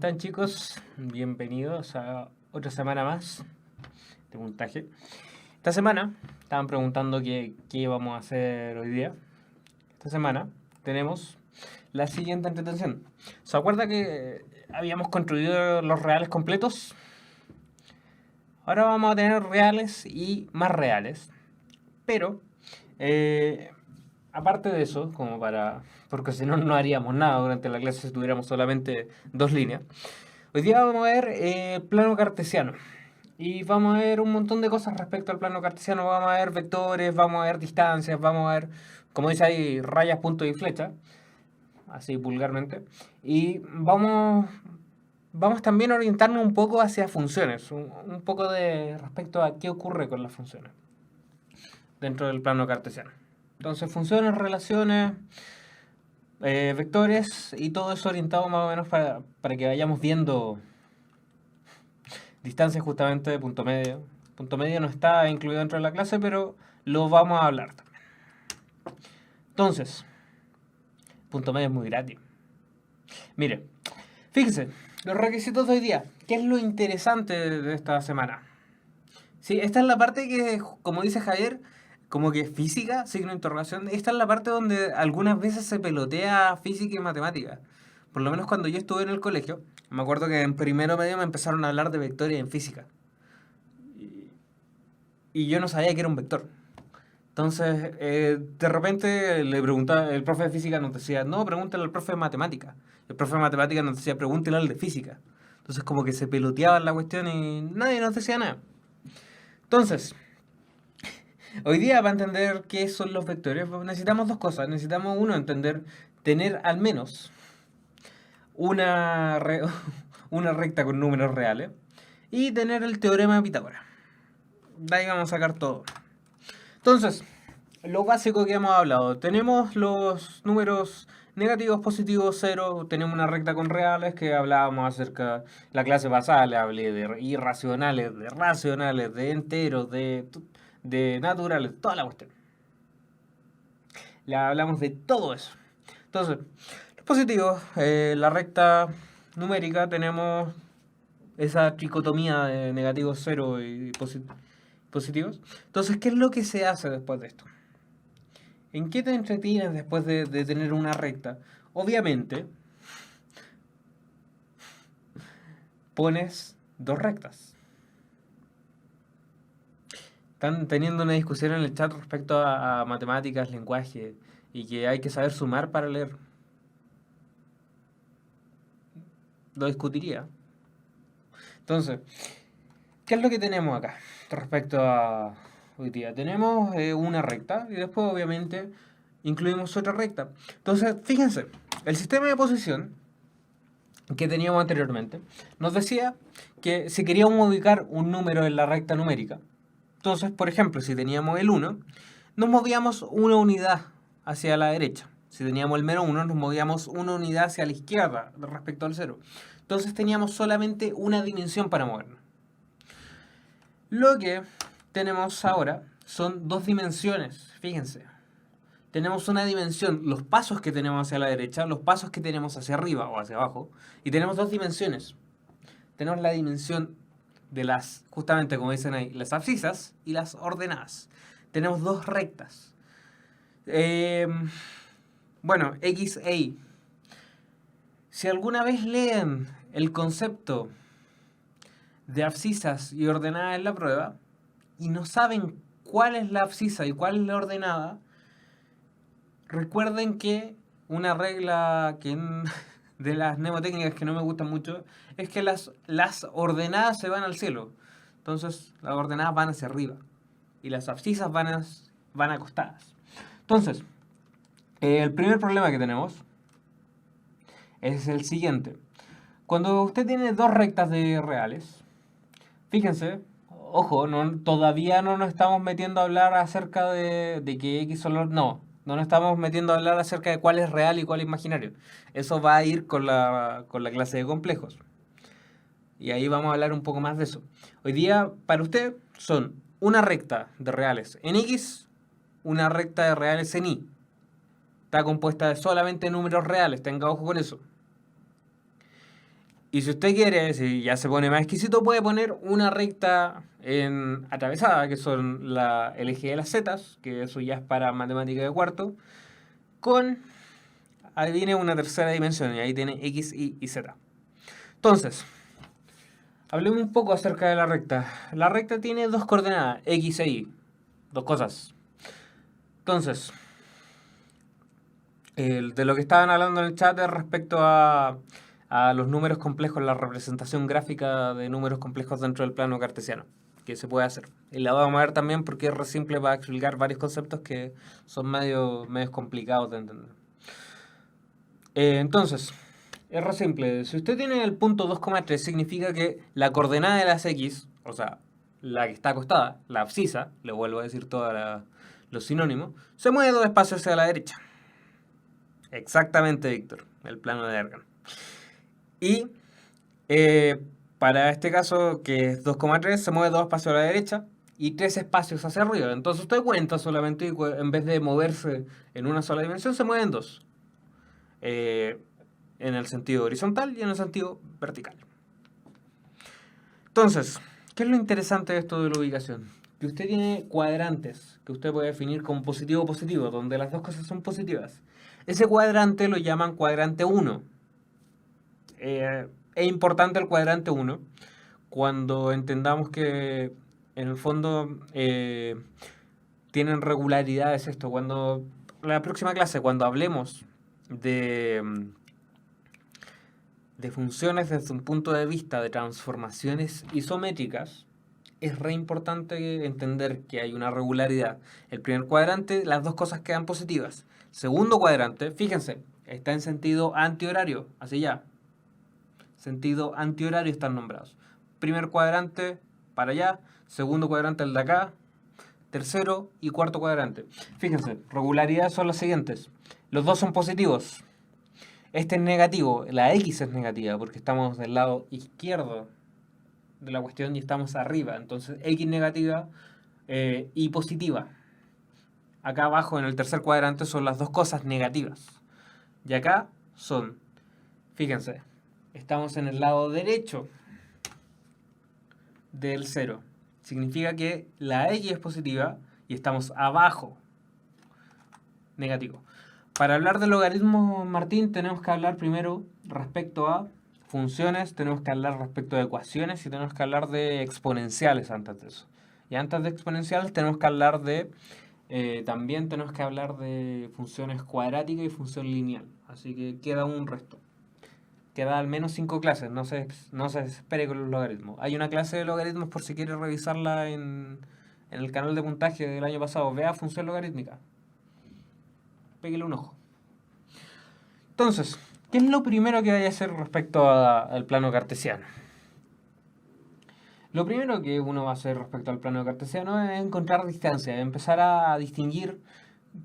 están, chicos? Bienvenidos a otra semana más de puntaje. Esta semana estaban preguntando qué íbamos a hacer hoy día. Esta semana tenemos la siguiente entretención. ¿Se acuerda que habíamos construido los reales completos? Ahora vamos a tener reales y más reales. Pero, eh, aparte de eso, porque si no, no haríamos nada durante la clase si tuviéramos solamente dos líneas. Hoy día vamos a ver plano cartesiano. Y vamos a ver un montón de cosas respecto al plano cartesiano. Vamos a ver vectores, vamos a ver distancias, vamos a ver, como dice ahí, rayas, puntos y flechas. Así vulgarmente. Y vamos también a orientarnos un poco hacia funciones. Un poco de respecto a qué ocurre con las funciones dentro del plano cartesiano. Entonces, funciones, relaciones, vectores y todo eso orientado más o menos para que vayamos viendo distancias justamente de punto medio. Punto medio no está incluido dentro de la clase, pero lo vamos a hablar también. Entonces, punto medio es muy gratis. Mire, fíjense, los requisitos de hoy día. ¿Qué es lo interesante de esta semana? Sí, esta es la parte que, como dice Javier, como que física, signo de interrogación. Esta es la parte donde algunas veces se pelotea física y matemática. Por lo menos cuando yo estuve en el colegio, me acuerdo que en primero medio me empezaron a hablar de vectores en física. Y yo no sabía que era un vector. Entonces, de repente le preguntaba, el profe de física nos decía, no, pregúntale al profe de matemática. El profe de matemática nos decía, pregúntale al de física. Entonces, como que se peloteaba la cuestión y nadie nos decía nada. Entonces, hoy día, para entender qué son los vectores, necesitamos dos cosas. Necesitamos, uno, tener al menos una, una recta con números reales y tener el teorema de Pitágoras. De ahí vamos a sacar todo. Entonces, lo básico que hemos hablado. Tenemos los números negativos, positivos, cero. Tenemos una recta con reales que hablábamos acerca. La clase pasada le hablé de irracionales, de racionales, de enteros, de naturales, toda la cuestión. Le hablamos de todo eso. Entonces, los positivos, la recta numérica, tenemos esa tricotomía de negativos, cero y positivos. Entonces, ¿qué es lo que se hace después de esto? ¿En qué te entretienes después de tener una recta? Obviamente, pones dos rectas. Están teniendo una discusión en el chat respecto a matemáticas, lenguaje, y que hay que saber sumar para leer. Lo discutiría. Entonces, ¿qué es lo que tenemos acá respecto a hoy día? Tenemos una recta y después obviamente incluimos otra recta. Entonces, fíjense, el sistema de posición que teníamos anteriormente nos decía que si queríamos ubicar un número en la recta numérica, entonces, por ejemplo, si teníamos el 1, nos movíamos una unidad hacia la derecha. Si teníamos el menos 1, nos movíamos una unidad hacia la izquierda respecto al 0. Entonces teníamos solamente una dimensión para movernos. Lo que tenemos ahora son dos dimensiones, fíjense. Tenemos una dimensión, los pasos que tenemos hacia la derecha, los pasos que tenemos hacia arriba o hacia abajo, y tenemos dos dimensiones. Tenemos la dimensión de las, justamente como dicen ahí, las abscisas y las ordenadas. Tenemos dos rectas. Bueno, X e Y. Si alguna vez leen el concepto de abscisas y ordenadas en la prueba y no saben cuál es la abscisa y cuál es la ordenada, recuerden que una regla de las mnemotécnicas que no me gustan mucho es que las ordenadas se van al cielo. Entonces, las ordenadas van hacia arriba y las abscisas van acostadas. Entonces, el primer problema que tenemos es el siguiente. Cuando usted tiene dos rectas de reales, fíjense, ojo, todavía no nos estamos metiendo a hablar acerca de que X solo... No nos estamos metiendo a hablar acerca de cuál es real y cuál es imaginario. Eso va a ir con la clase de complejos. Y ahí vamos a hablar un poco más de eso. Hoy día, para usted, son una recta de reales en X, una recta de reales en Y. Está compuesta de solamente números reales, tenga ojo con eso. Y si usted quiere, si ya se pone más exquisito, puede poner una recta en atravesada, que son el eje de las zetas, que eso ya es para matemática de cuarto, con, ahí viene una tercera dimensión, y ahí tiene x, y z. Entonces, hablemos un poco acerca de la recta. La recta tiene dos coordenadas, x e y, dos cosas. Entonces, de lo que estaban hablando en el chat es respecto a los números complejos, la representación gráfica de números complejos dentro del plano cartesiano, que se puede hacer. Y la vamos a ver también porque es re simple para explicar varios conceptos que son medio complicados de entender. Entonces, es re simple. Si usted tiene el punto 2,3, significa que la coordenada de las x, o sea, la que está acostada, la abscisa, le vuelvo a decir todos los sinónimos, se mueve 2 espacios hacia la derecha. Exactamente, Víctor, el plano de Argand. Y para este caso, que es 2,3, se mueve 2 espacios a la derecha y 3 espacios hacia arriba. Entonces usted cuenta solamente y en vez de moverse en una sola dimensión, se mueven dos. En el sentido horizontal y en el sentido vertical. Entonces, ¿qué es lo interesante de esto de la ubicación? Que usted tiene cuadrantes que usted puede definir como positivo o positivo, donde las dos cosas son positivas. Ese cuadrante lo llaman cuadrante 1. Es importante el cuadrante 1 cuando entendamos que en el fondo tienen regularidades esto. Cuando la próxima clase, cuando hablemos de funciones desde un punto de vista de transformaciones isométricas, es re importante entender que hay una regularidad. El primer cuadrante, las dos cosas quedan positivas. Segundo cuadrante, fíjense, está en sentido antihorario, así ya. Sentido antihorario están nombrados. Primer cuadrante para allá, segundo cuadrante el de acá, tercero y cuarto cuadrante. Fíjense, regularidades son las siguientes. Los dos son positivos. Este es negativo, la X es negativa porque estamos del lado izquierdo de la cuestión y estamos arriba. Entonces X negativa y positiva. Acá abajo en el tercer cuadrante son las dos cosas negativas. Y acá son, fíjense, estamos en el lado derecho del 0. Significa que la X es positiva y estamos abajo, negativo. Para hablar de logaritmos, Martín, tenemos que hablar primero respecto a funciones, tenemos que hablar respecto de ecuaciones y tenemos que hablar de exponenciales antes de eso. Y antes de exponenciales tenemos que hablar también tenemos que hablar de funciones cuadráticas y función lineal. Así que queda un resto. Queda al menos 5 clases, no se desespere con los logaritmos. Hay una clase de logaritmos por si quiere revisarla en el canal de puntaje del año pasado. Vea función logarítmica. Péguele un ojo. Entonces, ¿qué es lo primero que vaya a hacer respecto al plano cartesiano? Lo primero que uno va a hacer respecto al plano cartesiano es encontrar distancia, empezar a distinguir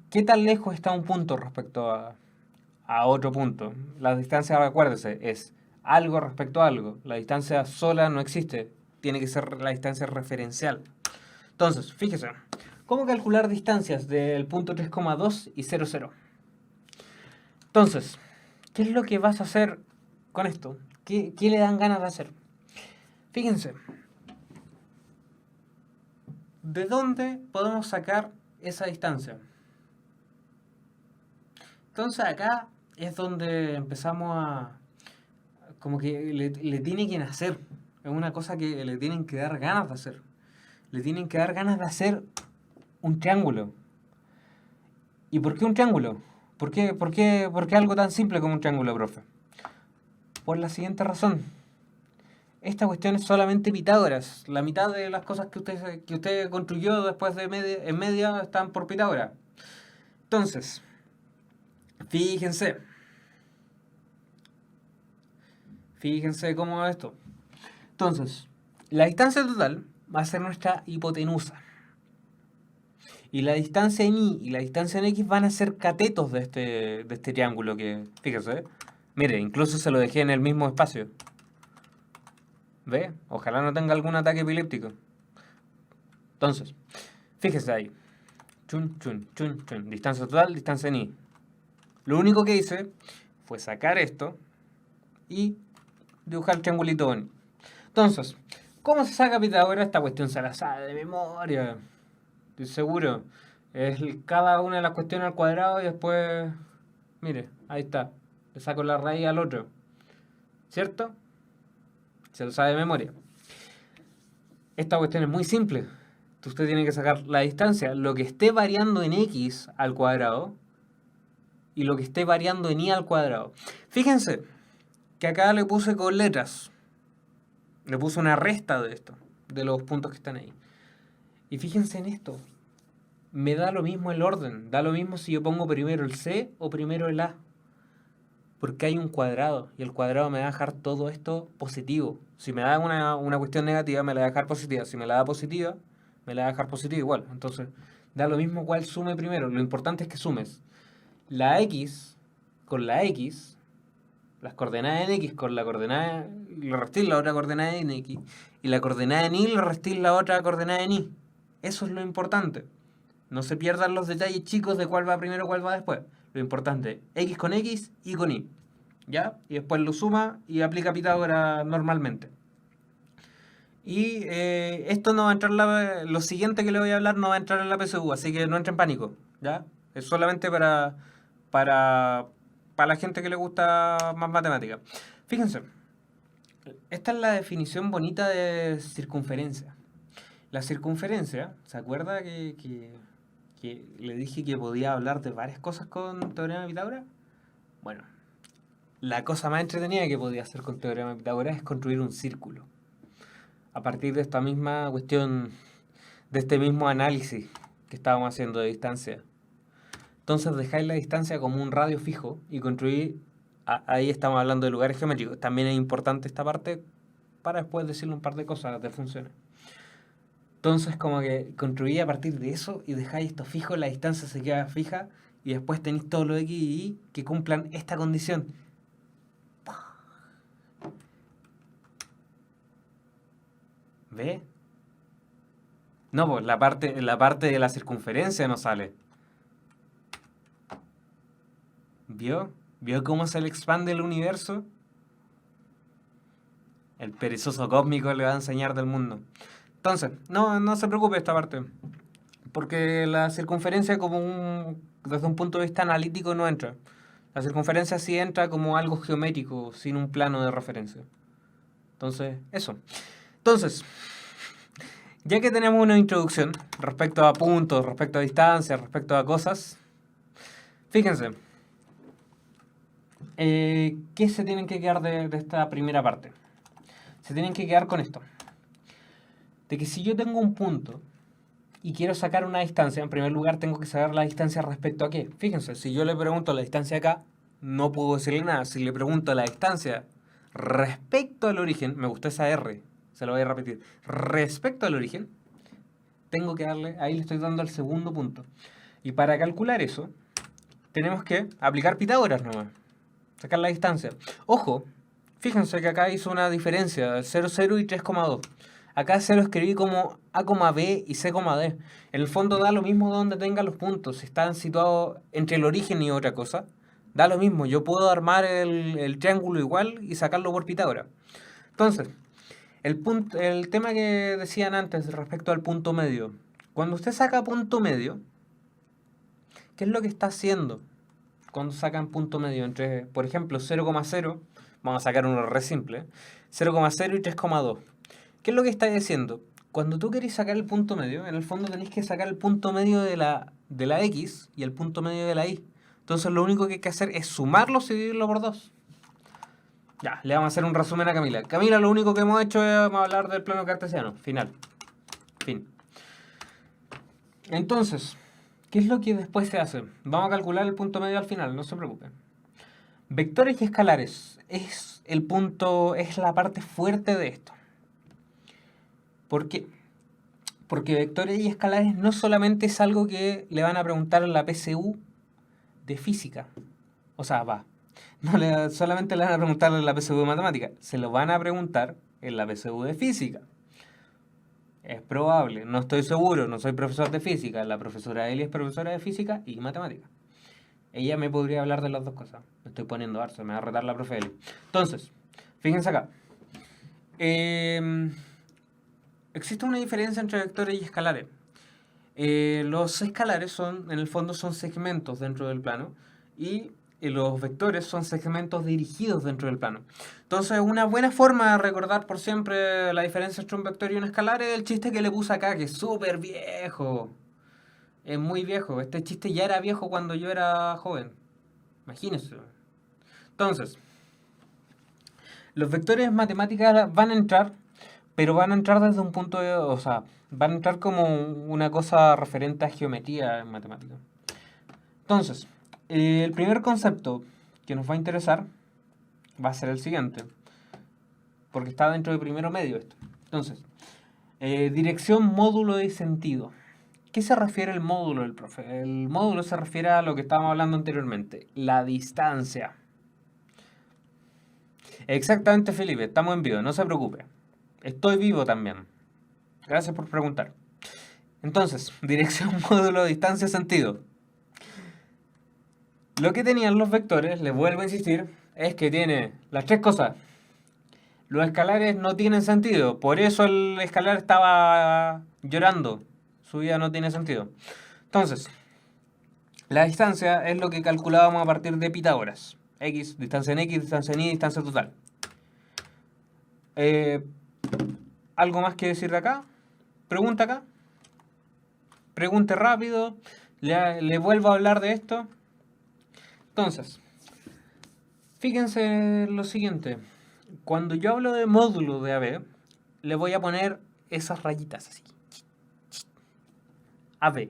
qué tan lejos está un punto respecto a otro punto. La distancia, acuérdese, es algo respecto a algo. La distancia sola no existe, tiene que ser la distancia referencial. Entonces, fíjese, ¿cómo calcular distancias del punto 3,2 y 0,0? Entonces, ¿qué es lo que vas a hacer con esto? ¿Qué le dan ganas de hacer? Fíjense, ¿de dónde podemos sacar esa distancia? Entonces acá es donde empezamos como que le tiene que nacer. Es una cosa que le tienen que dar ganas de hacer. Le tienen que dar ganas de hacer un triángulo. ¿Y por qué un triángulo? ¿Por qué algo tan simple como un triángulo, profe? Por la siguiente razón. Esta cuestión es solamente Pitágoras. La mitad de las cosas que usted construyó después de en media están por Pitágoras. Entonces, fíjense. Fíjense cómo es esto. Entonces, la distancia total va a ser nuestra hipotenusa. Y la distancia en Y y la distancia en X van a ser catetos de este triángulo que, fíjense, mire, incluso se lo dejé en el mismo espacio. ¿Ve? Ojalá no tenga algún ataque epiléptico. Entonces, fíjese ahí. Chun, chun, chun, chun. Distancia total, distancia en Y. Lo único que hice fue sacar esto y dibujar el triangulito bonito. Entonces, ¿cómo se saca Pitágoras? Esta cuestión se la sabe de memoria. Estoy seguro. Es cada una de las cuestiones al cuadrado y después... Mire, ahí está. Le saco la raíz al otro. ¿Cierto? Se lo sabe de memoria. Esta cuestión es muy simple. Usted tiene que sacar la distancia, lo que esté variando en x al cuadrado y lo que esté variando en y al cuadrado. Fíjense que acá le puse con letras. Le puse una resta de esto, de los puntos que están ahí. Y fíjense en esto. Me da lo mismo el orden. Da lo mismo si yo pongo primero el C o primero el A. Porque hay un cuadrado. Y el cuadrado me va a dejar todo esto positivo. Si me da una cuestión negativa, me la va a dejar positiva. Si me la da positiva, me la va a dejar positiva igual. Entonces, da lo mismo cuál sume primero. Lo importante es que sumes la X con la X, las coordenadas en X con la coordenada, le restéis la otra coordenada en X, y la coordenada en Y le restéis la otra coordenada en Y. Eso es lo importante. No se pierdan los detalles chicos de cuál va primero, cuál va después. Lo importante, X con X, Y con Y. ¿Ya? Y después lo suma y aplica Pitágoras normalmente. Y esto no va a entrar lo siguiente que le voy a hablar no va a entrar en la PSU, así que no entre en pánico, ¿ya? Es solamente para, para la gente que le gusta más matemática. Fíjense, esta es la definición bonita de circunferencia. La circunferencia, ¿se acuerda que le dije que podía hablar de varias cosas con teorema de Pitágoras? Bueno, la cosa más entretenida que podía hacer con teorema de Pitágoras es construir un círculo. A partir de esta misma cuestión, de este mismo análisis que estábamos haciendo de distancia. Entonces dejáis la distancia como un radio fijo y construir, ahí estamos hablando de lugares geométricos. También es importante esta parte para después decirle un par de cosas de funciones. Entonces como que construí a partir de eso y dejáis esto fijo, la distancia se queda fija y después tenéis todos los X y Y que cumplan esta condición. ¿Ve? No, pues la parte de la circunferencia no sale. ¿Vio? ¿Vio cómo se le expande el universo? El perezoso cósmico le va a enseñar del mundo. Entonces, no se preocupe esta parte. Porque la circunferencia desde un punto de vista analítico no entra. La circunferencia sí entra como algo geométrico, sin un plano de referencia. Entonces, eso. Entonces, ya que tenemos una introducción respecto a puntos, respecto a distancias, respecto a cosas, fíjense, ¿qué se tienen que quedar de esta primera parte? Se tienen que quedar con esto. De que si yo tengo un punto y quiero sacar una distancia, en primer lugar tengo que saber la distancia respecto a qué. Fíjense, si yo le pregunto la distancia acá, no puedo decirle nada. Si le pregunto la distancia respecto al origen, me gustó esa R, se lo voy a repetir, respecto al origen, tengo que darle, ahí le estoy dando al segundo punto. Y para calcular eso, tenemos que aplicar Pitágoras nomás, sacar la distancia. Ojo, fíjense que acá hizo una diferencia de 0, 0 y 3,2. Acá se lo escribí como A, B y C, D. En el fondo da lo mismo donde tenga los puntos, si están situados entre el origen y otra cosa. Da lo mismo, yo puedo armar el triángulo igual y sacarlo por Pitágoras. Entonces, el tema que decían antes respecto al punto medio. Cuando usted saca punto medio, ¿qué es lo que está haciendo cuando sacan punto medio entre, por ejemplo, 0,0, vamos a sacar uno re simple, 0,0 y 3,2? ¿Qué es lo que está diciendo? Cuando tú querés sacar el punto medio, en el fondo tenés que sacar el punto medio de la X y el punto medio de la Y. Entonces lo único que hay que hacer es sumarlos y dividirlo por 2. Ya, le vamos a hacer un resumen a Camila. Camila, lo único que hemos hecho es vamos a hablar del plano cartesiano. Final. Fin. Entonces, ¿qué es lo que después se hace? Vamos a calcular el punto medio al final, no se preocupen. Vectores y escalares es el punto, es la parte fuerte de esto. ¿Por qué? Porque vectores y escalares no solamente es algo que le van a preguntar en la PSU de física. O sea, solamente le van a preguntar en la PSU de matemática. Se lo van a preguntar en la PSU de física. Es probable, no estoy seguro, no soy profesor de física. La profesora Eli es profesora de física y matemática. Ella me podría hablar de las dos cosas. Me estoy poniendo arso, me va a retar la profe Eli. Entonces, Fíjense acá. Eh, Existe una diferencia entre vectores y escalares. Los escalares son, en el fondo, son segmentos dentro del plano y los vectores son segmentos dirigidos dentro del plano. Entonces, una buena forma de recordar por siempre la diferencia entre un vector y un escalar es el chiste que le puse acá, que es súper viejo. Es muy viejo. Este chiste ya era viejo cuando yo era joven. Imagínense. Entonces, los vectores en matemáticas van a entrar, pero van a entrar desde un punto de, o sea, van a entrar como una cosa referente a geometría en matemáticas. Entonces, el primer concepto que nos va a interesar va a ser el siguiente, porque está dentro de primero medio esto. Entonces, dirección, módulo y sentido. ¿Qué se refiere el módulo del profe? El módulo se refiere a lo que estábamos hablando anteriormente, la distancia. Exactamente, Felipe, estamos en vivo, no se preocupe. Estoy vivo también. Gracias por preguntar. Entonces, dirección, módulo, distancia, sentido. Lo que tenían los vectores, les vuelvo a insistir, es que tiene las tres cosas. Los escalares no tienen sentido, por eso el escalar estaba llorando. Su vida no tiene sentido. Entonces, la distancia es lo que calculábamos a partir de Pitágoras. X, distancia en X, distancia en Y, distancia total. Eh, ¿Algo más que decir de acá? Pregunta acá. Pregunte rápido. Le vuelvo a hablar de esto. Entonces, fíjense lo siguiente. Cuando yo hablo de módulo de AB, le voy a poner esas rayitas así. AB.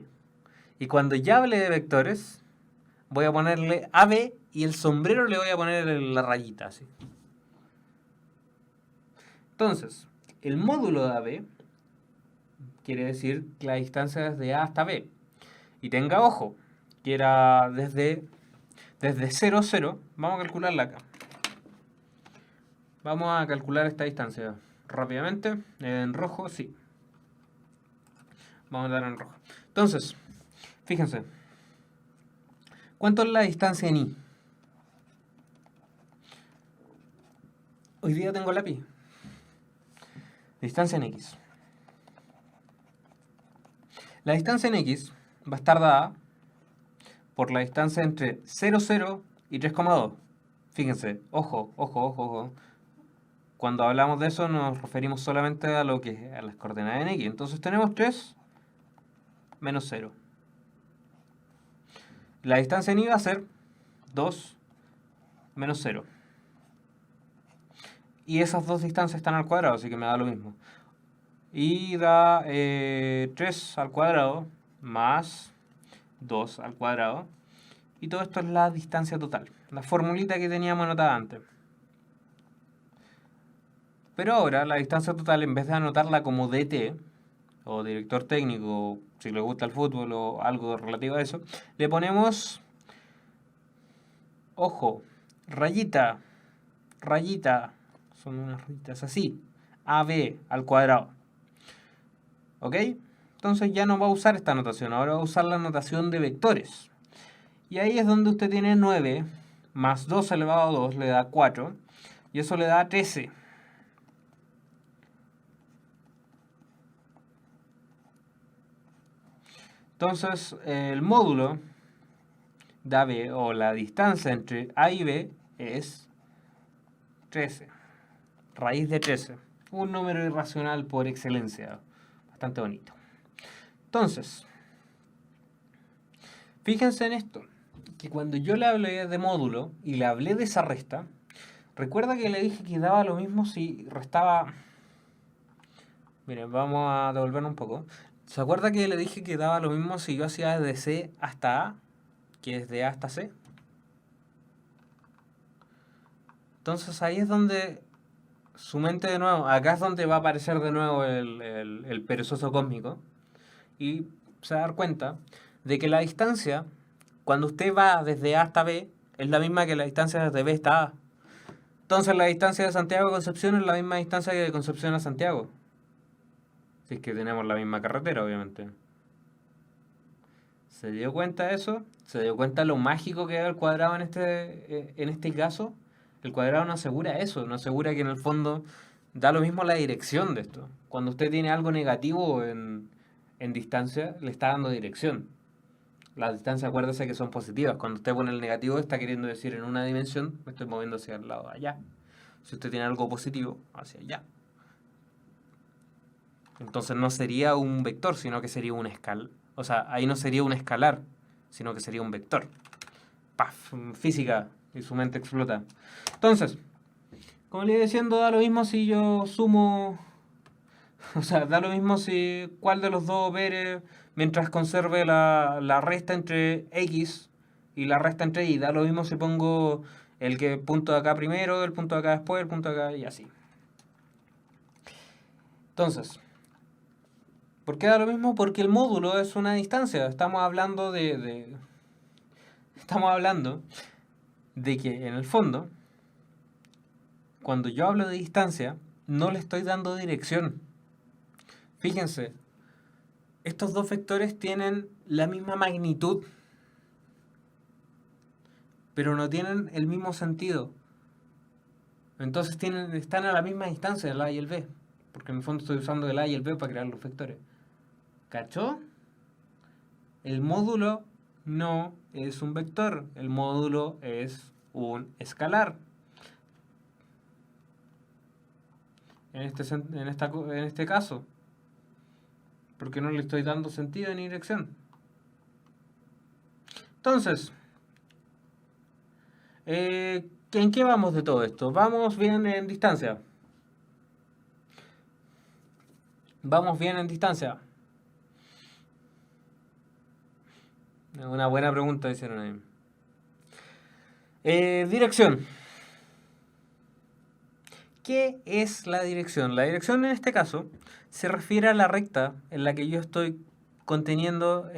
Y cuando ya hable de vectores, voy a ponerle AB y el sombrero le voy a poner la rayita así. Entonces, el módulo de AB quiere decir que la distancia es de A hasta B. Y tenga ojo, que era desde 0, 0. Vamos a calcularla acá. Vamos a calcular esta distancia rápidamente. En rojo, sí. Vamos a dar en rojo. Entonces, fíjense. ¿Cuánto es la distancia en Y? Hoy día tengo lápiz. Distancia en X. La distancia en X va a estar dada por la distancia entre 0, 0 y 3,2. Fíjense, ojo, ojo, ojo, ojo. Cuando hablamos de eso nos referimos solamente a lo que a las coordenadas en X. Entonces tenemos 3 menos 0. La distancia en Y va a ser 2 menos 0. Y esas dos distancias están al cuadrado, así que me da lo mismo. Y da 3 al cuadrado más 2 al cuadrado. Y todo esto es la distancia total. La formulita que teníamos anotada antes. Pero ahora la distancia total, en vez de anotarla como DT, o director técnico, si le gusta el fútbol o algo relativo a eso, le ponemos, ojo, rayita, rayita, son unas rayitas así, AB al cuadrado. ¿Ok? Entonces ya no va a usar esta notación, ahora va a usar la notación de vectores. Y ahí es donde usted tiene 9 más 2 elevado a 2 le da 4, y eso le da 13. Entonces, el módulo de AB, o la distancia entre A y B, es 13. Raíz de 13. Un número irracional por excelencia. Bastante bonito. Entonces, fíjense en esto. Que cuando yo le hablé de módulo y le hablé de esa resta, recuerda que le dije que daba lo mismo si restaba... Miren, vamos a devolvernos un poco. ¿Se acuerda que le dije que daba lo mismo si yo hacía desde C hasta A, que es de A hasta C? Entonces ahí es donde su mente de nuevo, acá es donde va a aparecer de nuevo el perezoso cósmico y se va a dar cuenta de que la distancia, cuando usted va desde A hasta B, es la misma que la distancia desde B hasta A. Entonces la distancia de Santiago a Concepción es la misma distancia que de Concepción a Santiago. Si es que tenemos la misma carretera, obviamente. ¿Se dio cuenta de eso? ¿Se dio cuenta lo mágico que es el cuadrado en este caso? El cuadrado no asegura eso, no asegura que en el fondo da lo mismo la dirección de esto. Cuando usted tiene algo negativo en distancia, le está dando dirección. Las distancias, acuérdese que son positivas. Cuando usted pone el negativo, está queriendo decir en una dimensión, me estoy moviendo hacia el lado de allá. Si usted tiene algo positivo, hacia allá. Entonces no sería un vector, sino que sería un escalar. O sea, ahí no sería un escalar, sino que sería un vector. ¡Paf! Física. Y su mente explota. Entonces, como le iba diciendo, da lo mismo si yo sumo. O sea, da lo mismo si cuál de los dos opere mientras conserve la resta entre x y la resta entre y. Da lo mismo si pongo el que punto de acá primero, el punto de acá después, el punto de acá y así. Entonces, ¿por qué da lo mismo? Porque el módulo es una distancia. Estamos hablando estamos hablando de que en el fondo, cuando yo hablo de distancia, no le estoy dando dirección. Fíjense, estos dos vectores tienen la misma magnitud, pero no tienen el mismo sentido. Entonces están a la misma distancia, el A y el B. Porque en el fondo estoy usando el A y el B para crear los vectores. ¿Cachó? El módulo no es un vector, el módulo es un escalar. En este caso, porque no le estoy dando sentido ni dirección. Entonces, ¿en qué vamos de todo esto? Vamos bien en distancia. Vamos bien en distancia. Una buena pregunta hicieron ahí. Dirección. ¿Qué es la dirección? La dirección en este caso se refiere a la recta en la que yo estoy conteniendo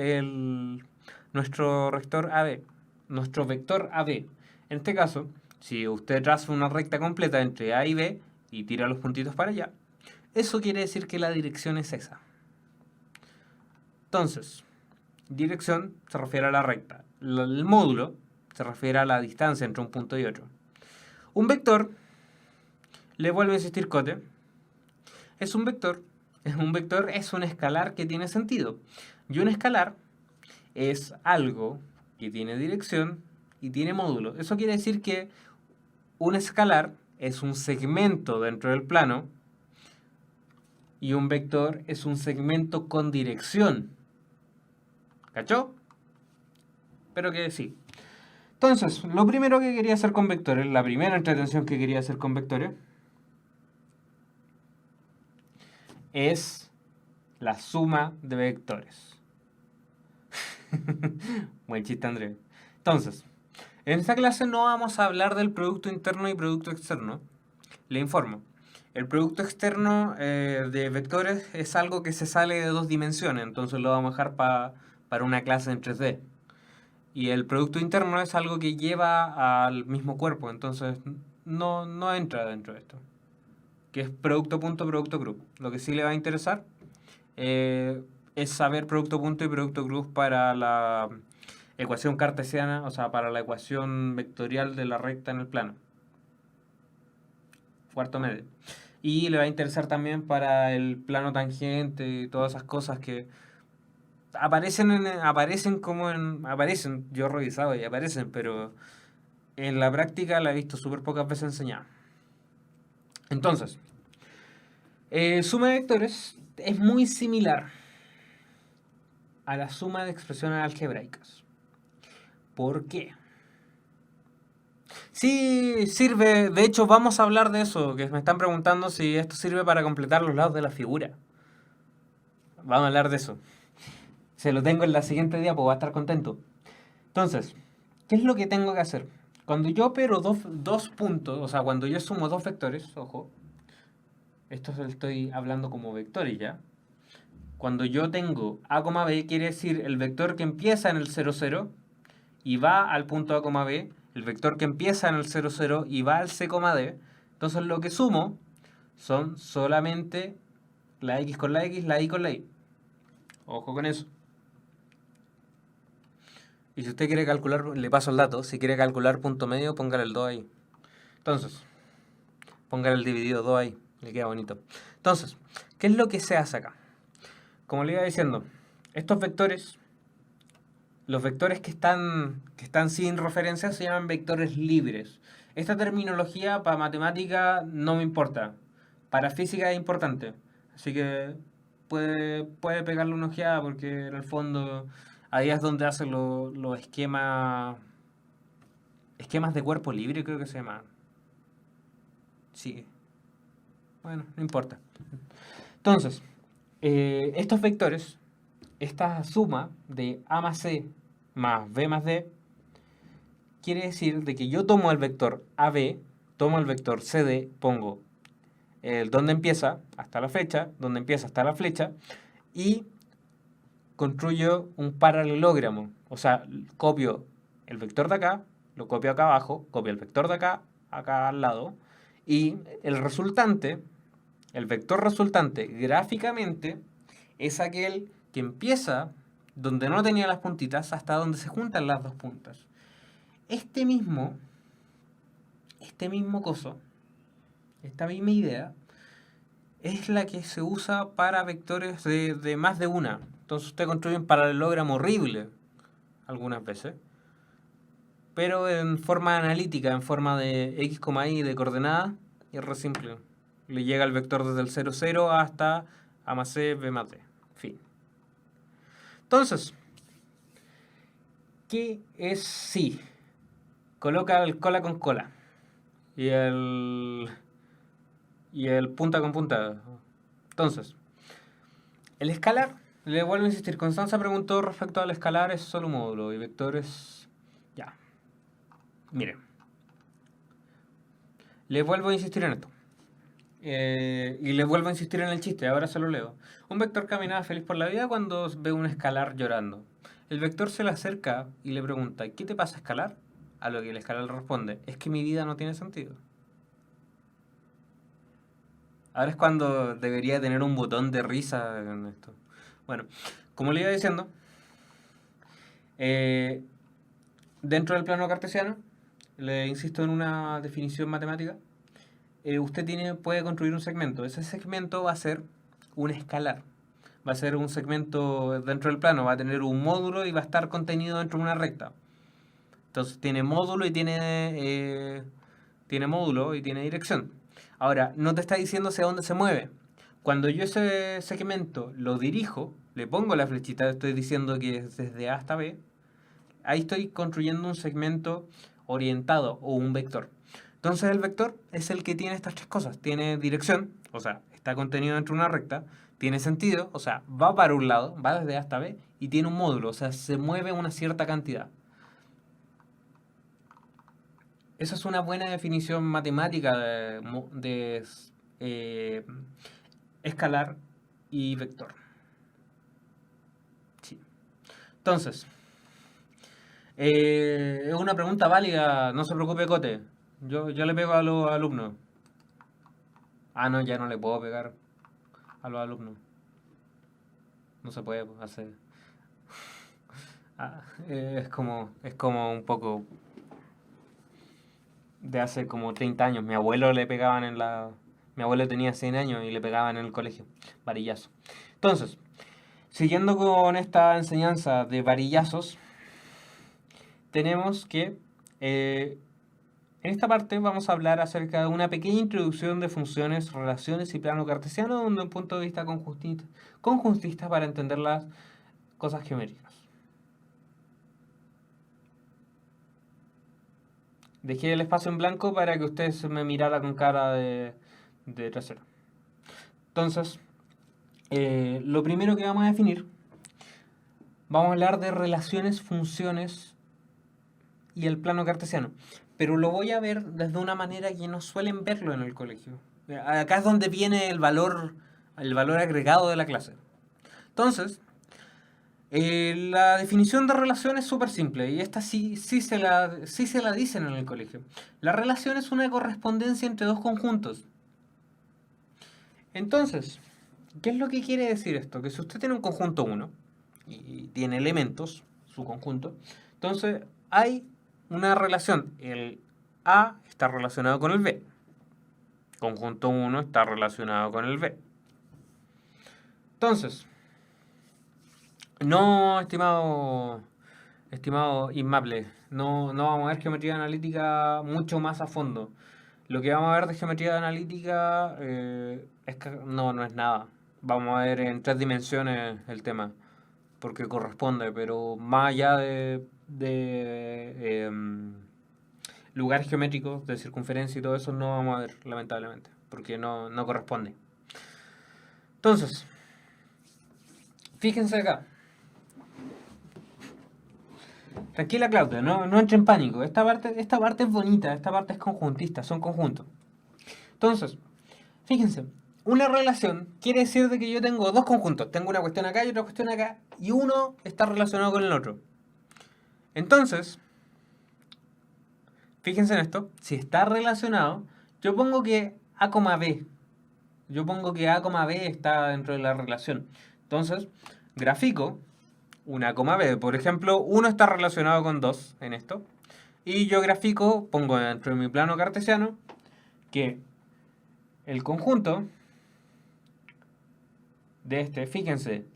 nuestro vector AB, nuestro vector AB. En este caso, si usted traza una recta completa entre A y B y tira los puntitos para allá, eso quiere decir que la dirección es esa. Entonces, dirección se refiere a la recta. El módulo se refiere a la distancia entre un punto y otro. Un vector, le vuelvo a insistir Cote, es un vector. Un vector es un escalar que tiene sentido. Y un escalar es algo que tiene dirección y tiene módulo. Eso quiere decir que un escalar es un segmento dentro del plano y un vector es un segmento con dirección. ¿Cachó? Pero que sí. Entonces, lo primero que quería hacer con vectores, la primera entretención que quería hacer con vectores, es la suma de vectores. Buen chiste, André. Entonces, en esta clase no vamos a hablar del producto interno y producto externo. Le informo. El producto externo de vectores es algo que se sale de dos dimensiones, entonces lo vamos a dejar para una clase en 3D. Y el producto interno es algo que lleva al mismo cuerpo, entonces no entra dentro de esto. Que es producto punto, producto cruz. Lo que sí le va a interesar es saber producto punto y producto cruz para la ecuación cartesiana, o sea, para la ecuación vectorial de la recta en el plano. Cuarto medio. Y le va a interesar también para el plano tangente y todas esas cosas que aparecen, yo he revisado y aparecen, pero en la práctica la he visto súper pocas veces enseñada. Entonces, suma de vectores es muy similar a la suma de expresiones algebraicas. ¿Por qué? Sí, sirve, de hecho vamos a hablar de eso, que me están preguntando si esto sirve para completar los lados de la figura. Vamos a hablar de eso. Se lo tengo en la siguiente diapo, va a estar contento. Entonces, ¿qué es lo que tengo que hacer? Cuando yo opero dos puntos, o sea, cuando yo sumo dos vectores, ojo, esto se lo estoy hablando como vectores ya. Cuando yo tengo A, B, quiere decir el vector que empieza en el 0, 0 y va al punto A, B, el vector que empieza en el 0, 0 y va al C, D. Entonces lo que sumo son solamente la X con la X, la Y con la Y. Ojo con eso. Y si usted quiere calcular, le paso el dato, si quiere calcular punto medio, póngale el 2 ahí. Entonces, pongan el dividido 2 ahí, le queda bonito. Entonces, ¿qué es lo que se hace acá? Como le iba diciendo, estos vectores, los vectores que están sin referencia se llaman vectores libres. Esta terminología para matemática no me importa, para física es importante. Así que puede pegarle una ojeada porque en el fondo ahí es donde hacen los esquemas de cuerpo libre, creo que se llama. Sí, bueno, no importa. Entonces, estos vectores, esta suma de A más C más B más D, quiere decir de que yo tomo el vector AB, tomo el vector CD, pongo el donde empieza hasta la fecha, donde empieza hasta la flecha, y construyo un paralelogramo. O sea, copio el vector de acá, lo copio acá abajo, copio el vector de acá, acá al lado, y el resultante, el vector resultante gráficamente es aquel que empieza donde no tenía las puntitas hasta donde se juntan las dos puntas. Este mismo coso, esta misma idea, es la que se usa para vectores de más de una. Entonces usted construye un paralelogramo horrible algunas veces, pero en forma analítica, en forma de x, y de coordenada, y es re simple. Le llega el vector desde el 0, 0 hasta a más c, b más d. Fin. Entonces, ¿qué es si? Coloca el cola con cola y el punta con punta. Entonces, el escalar, le vuelvo a insistir, Constanza preguntó respecto al escalar, es solo un módulo y vectores, ya. Miren, le vuelvo a insistir en esto. Y le vuelvo a insistir en el chiste, ahora se lo leo. Un vector caminaba feliz por la vida cuando ve un escalar llorando. El vector se le acerca y le pregunta, ¿qué te pasa, escalar? A lo que el escalar responde, es que mi vida no tiene sentido. Ahora es cuando debería tener un botón de risa en esto. Bueno, como le iba diciendo, eh, dentro del plano cartesiano, le insisto en una definición matemática, usted puede construir un segmento. Ese segmento va a ser un escalar. Va a ser un segmento dentro del plano, va a tener un módulo y va a estar contenido dentro de una recta. Entonces tiene módulo y tiene módulo y tiene dirección. Ahora, no te está diciendo hacia dónde se mueve. Cuando yo ese segmento lo dirijo, le pongo la flechita, estoy diciendo que es desde A hasta B, ahí estoy construyendo un segmento orientado o un vector. Entonces el vector es el que tiene estas tres cosas. Tiene dirección, o sea, está contenido dentro de una recta. Tiene sentido, o sea, va para un lado, va desde A hasta B. Y tiene un módulo, o sea, se mueve una cierta cantidad. Esa es una buena definición matemática de escalar y vector. Sí. Entonces, es una pregunta válida, no se preocupe, Cote. Yo le pego a los alumnos. Ah, no, ya no le puedo pegar a los alumnos. No se puede hacer. Ah, es como un poco de hace como 30 años. Mi abuelo le pegaban Mi abuelo tenía 100 años y le pegaban en el colegio. Varillazo. Entonces, siguiendo con esta enseñanza de varillazos, tenemos que en esta parte vamos a hablar acerca de una pequeña introducción de funciones, relaciones y plano cartesiano desde un punto de vista conjuntista para entender las cosas geométricas. Dejé el espacio en blanco para que usted se me mirara con cara de trasero. Entonces, lo primero que vamos a definir, vamos a hablar de relaciones, funciones y el plano cartesiano. Pero lo voy a ver desde una manera que no suelen verlo en el colegio. Acá es donde viene el valor agregado de la clase. Entonces, la definición de relación es súper simple y esta sí se la dicen en el colegio. La relación es una correspondencia entre dos conjuntos. Entonces, ¿qué es lo que quiere decir esto? Que si usted tiene un conjunto 1 y tiene elementos, su conjunto, entonces hay una relación, el A está relacionado con el B. Conjunto 1 está relacionado con el B. Entonces, no, estimado Inmable, no vamos a ver geometría analítica mucho más a fondo. Lo que vamos a ver de geometría analítica es que no es nada. Vamos a ver en 3 dimensiones el tema, porque corresponde, pero más allá de lugares geométricos, de circunferencia y todo eso, no vamos a ver, lamentablemente, porque no corresponde. Entonces, fíjense acá. Tranquila, Claudia, no entre en pánico. Esta parte es bonita, esta parte es conjuntista, son conjuntos. Entonces, fíjense, una relación quiere decir de que yo tengo dos conjuntos. Tengo una cuestión acá y otra cuestión acá, y uno está relacionado con el otro. Entonces, fíjense en esto, si está relacionado, yo pongo que A, B. Yo pongo que A, B está dentro de la relación. Entonces, grafico una, B. Por ejemplo, 1 está relacionado con 2 en esto. Y yo grafico, pongo dentro de mi plano cartesiano, que el conjunto de este, fíjense,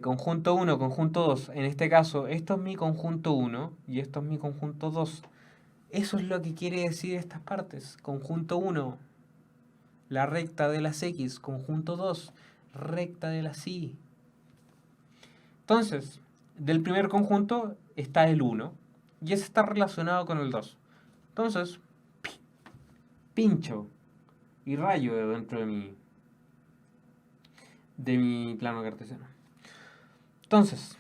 conjunto 1, conjunto 2. En este caso, esto es mi conjunto 1 y esto es mi conjunto 2. Eso es lo que quiere decir estas partes. Conjunto 1, la recta de las X. Conjunto 2, recta de las Y. Entonces, del primer conjunto está el 1 y ese está relacionado con el 2. Entonces, pincho y rayo dentro de mi plano cartesiano. Entonces,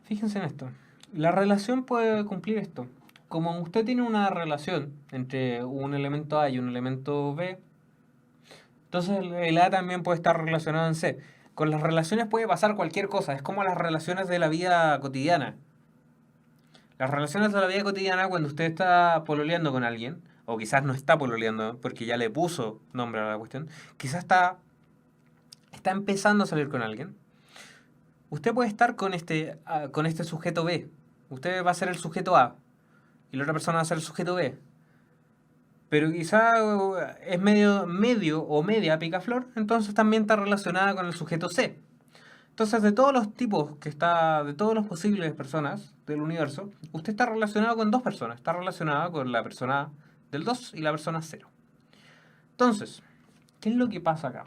fíjense en esto. La relación puede cumplir esto. Como usted tiene una relación entre un elemento A y un elemento B, entonces el A también puede estar relacionado en C. Con las relaciones puede pasar cualquier cosa. Es como las relaciones de la vida cotidiana. Las relaciones de la vida cotidiana, cuando usted está pololeando con alguien, o quizás no está pololeando porque ya le puso nombre a la cuestión, quizás está empezando a salir con alguien, usted puede estar con este sujeto B. Usted va a ser el sujeto A y la otra persona va a ser el sujeto B. Pero quizá es medio o media picaflor, entonces también está relacionada con el sujeto C. Entonces, de todos los tipos de todos los posibles personas del universo, usted está relacionado con dos personas. Está relacionado con la persona del 2 y la persona 0. Entonces, ¿qué es lo que pasa acá?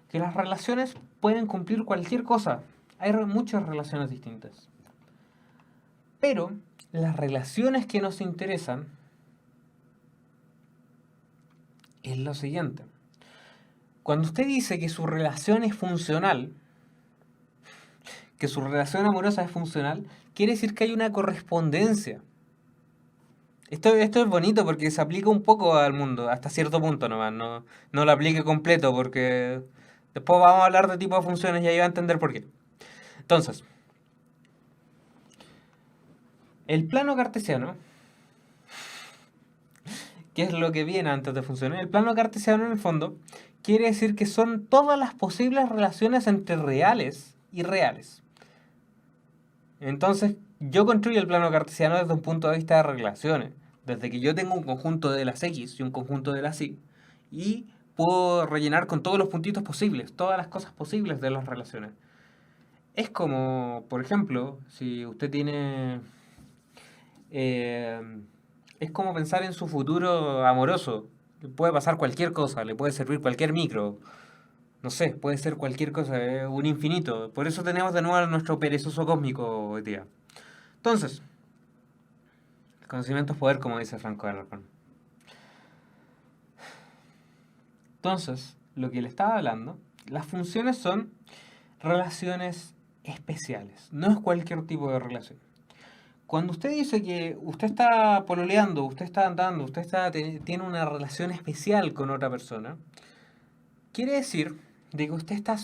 Que las relaciones pueden cumplir cualquier cosa. Hay muchas relaciones distintas. Pero las relaciones que nos interesan es lo siguiente. Cuando usted dice que su relación es funcional, que su relación amorosa es funcional, quiere decir que hay una correspondencia. Esto es bonito porque se aplica un poco al mundo, hasta cierto punto nomás, no lo aplique completo porque después vamos a hablar de tipo de funciones y ahí va a entender por qué. Entonces, el plano cartesiano, que es lo que viene antes de funcionar, el plano cartesiano en el fondo quiere decir que son todas las posibles relaciones entre reales y reales. Entonces, yo construyo el plano cartesiano desde un punto de vista de relaciones. Desde que yo tengo un conjunto de las X y un conjunto de las Y. Y puedo rellenar con todos los puntitos posibles, todas las cosas posibles de las relaciones. Es como, por ejemplo, si usted tiene... es como pensar en su futuro amoroso. Le puede pasar cualquier cosa, le puede servir cualquier micro. No sé, puede ser cualquier cosa, un infinito. Por eso tenemos de nuevo a nuestro perezoso cósmico hoy día. Entonces, el conocimiento es poder, como dice Franco Alarcón. Entonces, lo que le estaba hablando, las funciones son relaciones especiales. No es cualquier tipo de relación. Cuando usted dice que usted está pololeando, usted está andando, tiene una relación especial con otra persona, quiere decir de que usted está,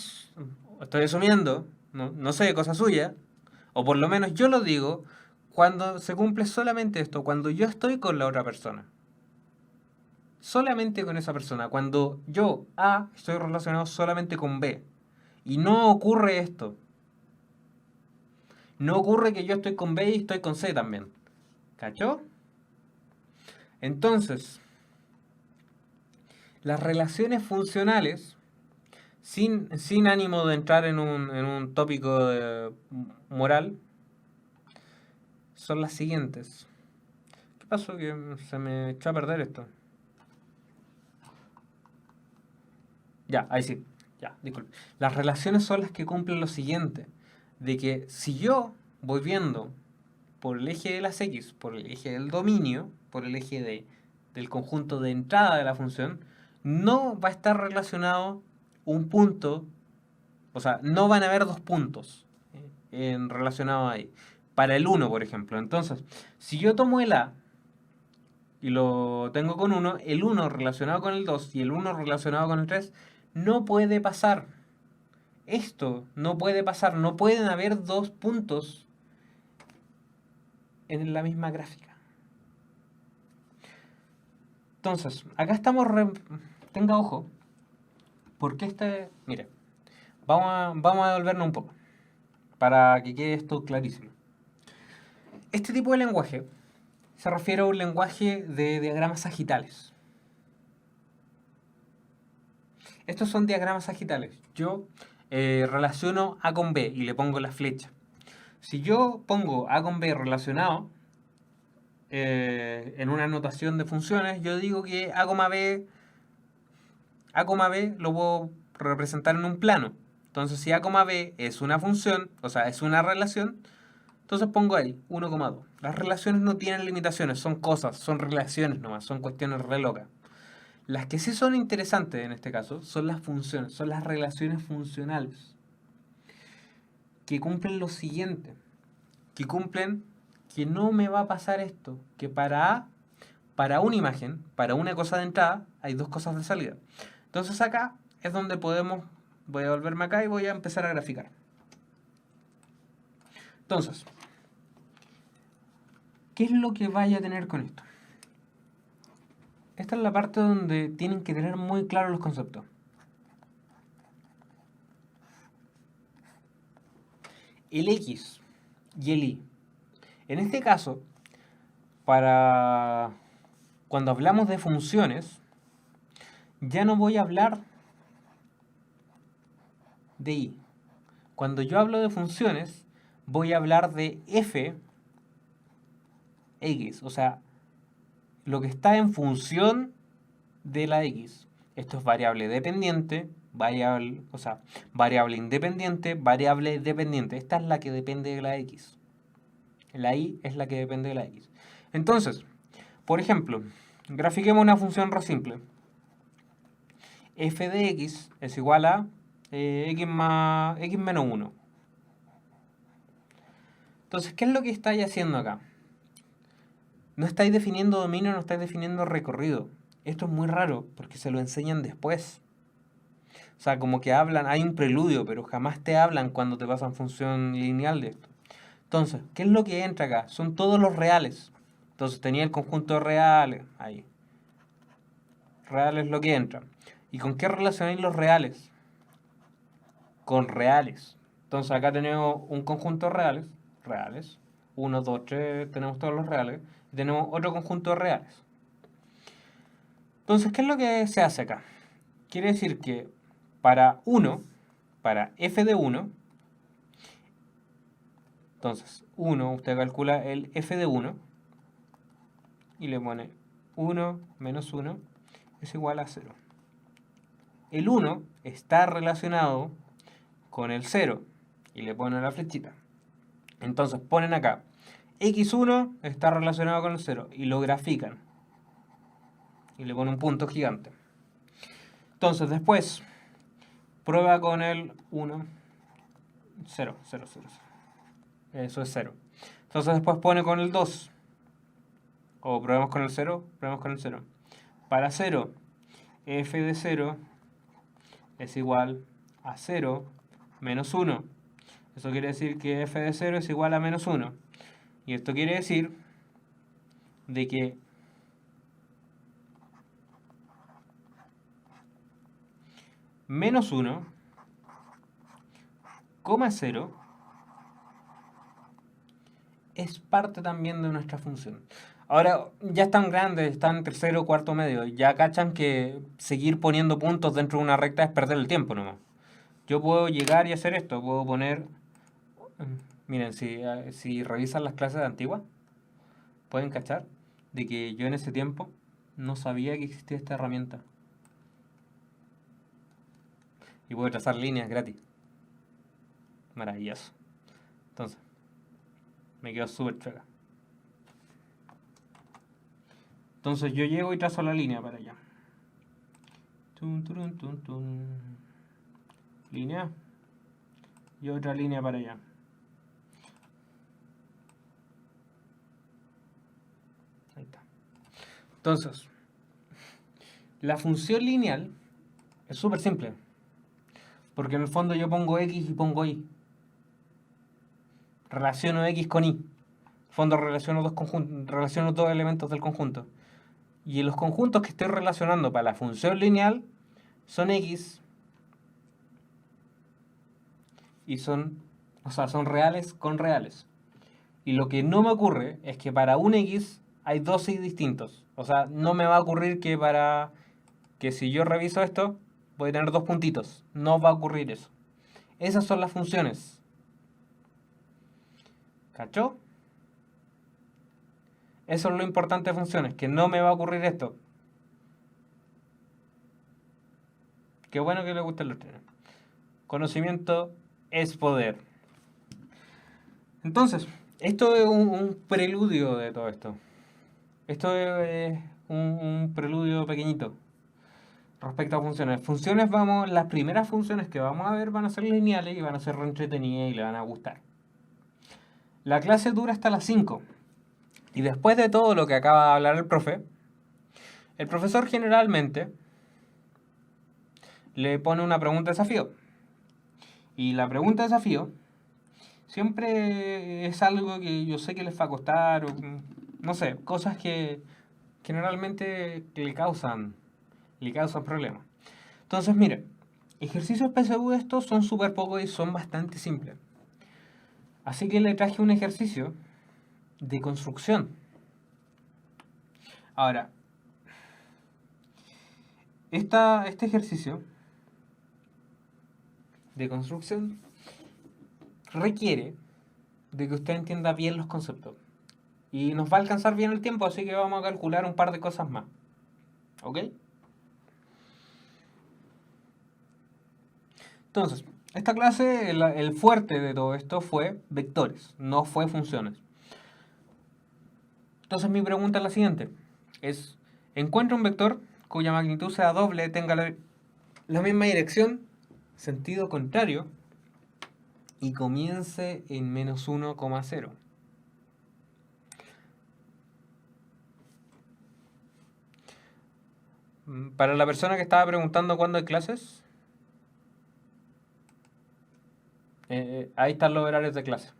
estoy asumiendo, no sé, cosa suya, o por lo menos yo lo digo, cuando se cumple solamente esto, cuando yo estoy con la otra persona. Solamente con esa persona. Cuando yo, A, estoy relacionado solamente con B. Y no ocurre esto. No ocurre que yo estoy con B y estoy con C también. ¿Cachó? Entonces, las relaciones funcionales, sin ánimo de entrar en un tópico moral, son las siguientes. ¿Qué pasó? Que se me echó a perder esto. Ya, ahí sí. Ya, disculpe. Las relaciones son las que cumplen lo siguiente. De que si yo voy viendo por el eje de las X, por el eje del dominio, por el eje del conjunto de entrada de la función, no va a estar relacionado un punto, o sea, no van a haber dos puntos relacionados ahí. Para el uno, por ejemplo. Entonces, si yo tomo el A y lo tengo con uno, el uno relacionado con el 2 y el uno relacionado con el 3 no puede pasar. Esto no puede pasar, no pueden haber dos puntos en la misma gráfica. Entonces, acá estamos, tenga ojo, porque mire, vamos a devolvernos un poco, para que quede esto clarísimo. Este tipo de lenguaje se refiere a un lenguaje de diagramas sagitales. Estos son diagramas sagitales. Yo relaciono A con B y le pongo la flecha. Si yo pongo A con B relacionado en una notación de funciones, yo digo que A, B lo puedo representar en un plano. Entonces, si A, B es una función, o sea, es una relación, entonces pongo ahí 1,2. Las relaciones no tienen limitaciones, son cosas, son relaciones nomás, son cuestiones re locas. Las que sí son interesantes en este caso son las funciones, son las relaciones funcionales, que cumplen lo siguiente, que cumplen que no me va a pasar esto, que para una imagen, para una cosa de entrada, hay dos cosas de salida. Entonces acá es donde voy a volverme acá y voy a empezar a graficar. Entonces, ¿qué es lo que vaya a tener con esto? Esta es la parte donde tienen que tener muy claros los conceptos. El X y el Y. En este caso, para cuando hablamos de funciones, ya no voy a hablar de Y. Cuando yo hablo de funciones, voy a hablar de f x, o sea, lo que está en función de la x. Esto es variable dependiente, variable independiente, variable dependiente. Esta es la que depende de la x. La y es la que depende de la x. Entonces, por ejemplo, grafiquemos una función re simple. F de x es igual a x menos 1. Entonces, ¿qué es lo que estáis haciendo acá? No estáis definiendo dominio, no estáis definiendo recorrido. Esto es muy raro porque se lo enseñan después. O sea, como que hablan, hay un preludio, pero jamás te hablan cuando te pasan función lineal de esto. Entonces, ¿qué es lo que entra acá? Son todos los reales. Entonces tenía el conjunto de reales, ahí. Reales es lo que entra. ¿Y con qué relacionáis los reales? Con reales. Entonces acá tenemos un conjunto de reales. 1, 2, 3, tenemos todos los reales. Y tenemos otro conjunto de reales. Entonces, ¿qué es lo que se hace acá? Quiere decir que para f de 1, entonces 1, usted calcula el f de 1 y le pone 1 menos 1 es igual a 0. El 1 está relacionado con el 0 y le ponen la flechita. Entonces ponen acá, x1 está relacionado con el 0 y lo grafican. Y le ponen un punto gigante. Entonces después, prueba con el 1, 0, 0, 0. Eso es 0. Entonces después pone con el 2. O probemos con el 0, probemos con el 0. Para 0, f de 0 es igual a 0 menos 1. Eso quiere decir que f de 0 es igual a menos 1. Y esto quiere decir de que menos 1, 0 es parte también de nuestra función. Ahora, ya están grandes, están en tercero o cuarto medio, ya cachan que seguir poniendo puntos dentro de una recta es perder el tiempo nomás. Yo puedo llegar y hacer esto, puedo poner... Miren, si revisan las clases antiguas, pueden cachar de que yo en ese tiempo no sabía que existía esta herramienta. Y puedo trazar líneas gratis. Maravilloso. Entonces, me quedo súper chueca. Entonces yo llego y trazo la línea para allá. Tun, turun, tun, tun. Línea. Y otra línea para allá. Ahí está. Entonces, la función lineal es súper simple. Porque en el fondo yo pongo X y pongo Y. Relaciono X con Y. En el fondo relaciono dos elementos del conjunto. Y los conjuntos que estoy relacionando para la función lineal son X y son reales con reales. Y lo que no me ocurre es que para un X hay dos Y distintos. O sea, no me va a ocurrir que si yo reviso esto, voy a tener dos puntitos. No va a ocurrir eso. Esas son las funciones. ¿Cachó? Eso es lo importante de funciones, que no me va a ocurrir esto. Qué bueno que le gusten los trenes. Conocimiento es poder. Entonces, esto es un preludio de todo esto. Esto es un preludio pequeñito respecto a funciones. Funciones las primeras funciones que vamos a ver van a ser lineales y van a ser re entretenidas y le van a gustar. La clase dura hasta las 5. Y después de todo lo que acaba de hablar el profe, el profesor generalmente le pone una pregunta de desafío. Y la pregunta de desafío siempre es algo que yo sé que les va a costar, o, no sé, cosas que generalmente le causan problemas. Entonces, mire, ejercicios PSU estos son súper pocos y son bastante simples. Así que le traje un ejercicio de construcción. Ahora, este ejercicio de construcción requiere de que usted entienda bien los conceptos. Y nos va a alcanzar bien el tiempo, así que vamos a calcular un par de cosas más. ¿Ok? Entonces, esta clase, el fuerte de todo esto fue vectores, no fue funciones. Entonces mi pregunta es la siguiente. Encuentra un vector cuya magnitud sea doble, tenga la misma dirección, sentido contrario, y comience en menos 1,0. Para la persona que estaba preguntando cuándo hay clases, ahí están los horarios de clase.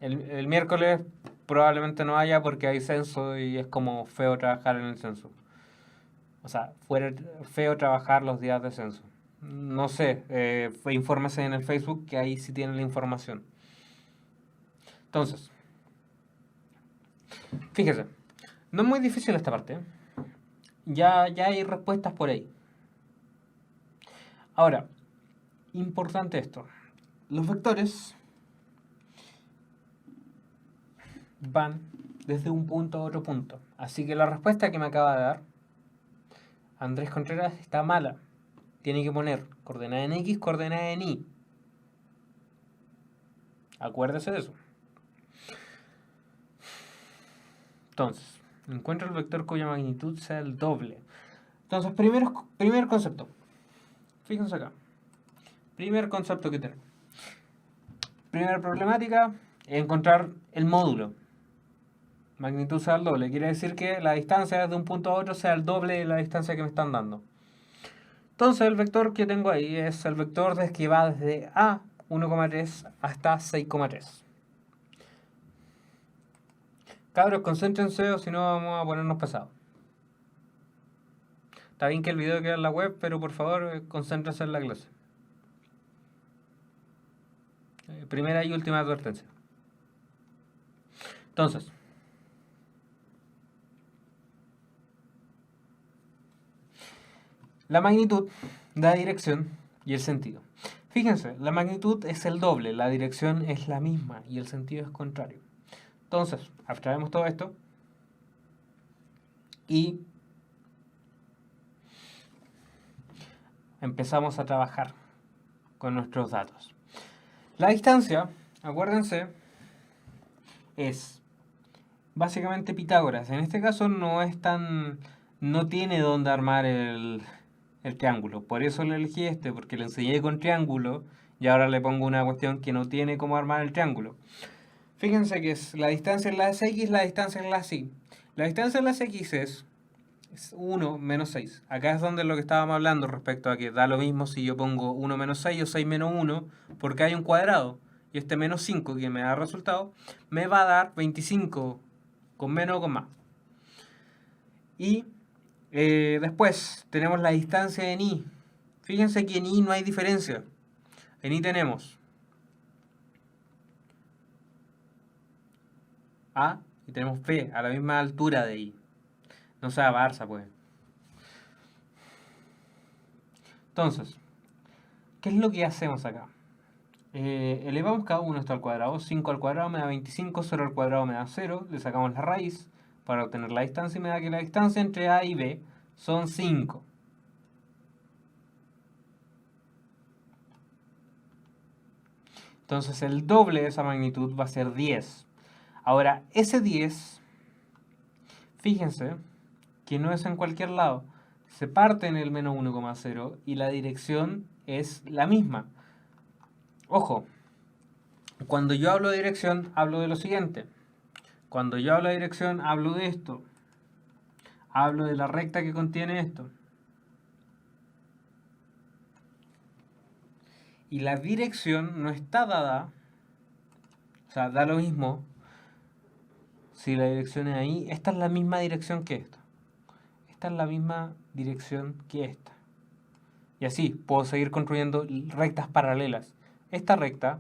El miércoles probablemente no haya porque hay censo y es como feo trabajar en el censo. O sea, fuera feo trabajar los días de censo. No sé, infórmese en el Facebook que ahí sí tienen la información. Entonces, fíjese, no es muy difícil esta parte. Ya hay respuestas por ahí. Ahora, importante esto. Los vectores van desde un punto a otro punto. Así que la respuesta que me acaba de dar Andrés Contreras está mala. Tiene que poner coordenada en X, coordenada en Y. Acuérdese de eso. Entonces, encuentra el vector cuya magnitud sea el doble. Entonces, primer concepto. Fíjense acá. Primer concepto que tenemos. Primera problemática, encontrar el módulo. Magnitud sea el doble. Quiere decir que la distancia de un punto a otro sea el doble de la distancia que me están dando. Entonces, el vector que tengo ahí es el vector que va desde A 1,3 hasta 6,3. Cabros, concéntrense o si no vamos a ponernos pesados. Está bien que el video quede en la web, pero por favor concéntrense en la clase. Primera y última advertencia. Entonces, la magnitud, la dirección y el sentido. Fíjense, la magnitud es el doble, la dirección es la misma y el sentido es contrario. Entonces, abstraemos todo esto y empezamos a trabajar con nuestros datos. La distancia, acuérdense, es básicamente Pitágoras. En este caso no tiene dónde armar el triángulo. Por eso le elegí este, porque le enseñé con triángulo y ahora le pongo una cuestión que no tiene cómo armar el triángulo. Fíjense que es la distancia en las X, la distancia en las Y. La distancia en las X es 1 menos 6. Acá es donde lo que estábamos hablando respecto a que da lo mismo si yo pongo 1 menos 6 o 6 menos 1, porque hay un cuadrado. Y este menos 5 que me da resultado, me va a dar 25 con menos o con más. Y después tenemos la distancia en Y. Fíjense que en Y no hay diferencia. En Y tenemos A y tenemos P a la misma altura de Y. No sea Barça, pues. Entonces, ¿qué es lo que hacemos acá? Elevamos cada uno esto al cuadrado. 5 al cuadrado me da 25, 0 al cuadrado me da 0. Le sacamos la raíz para obtener la distancia y me da que la distancia entre A y B son 5. Entonces el doble de esa magnitud va a ser 10. Ahora, ese 10, fíjense que no es en cualquier lado. Se parte en el menos 1,0 y la dirección es la misma. Ojo, cuando yo hablo de dirección, hablo de lo siguiente. Cuando yo hablo de dirección, hablo de esto. Hablo de la recta que contiene esto. Y la dirección no está dada, o sea, da lo mismo si la dirección es ahí. Esta es la misma dirección que esta. Esta es la misma dirección que esta. Y así puedo seguir construyendo rectas paralelas. Esta recta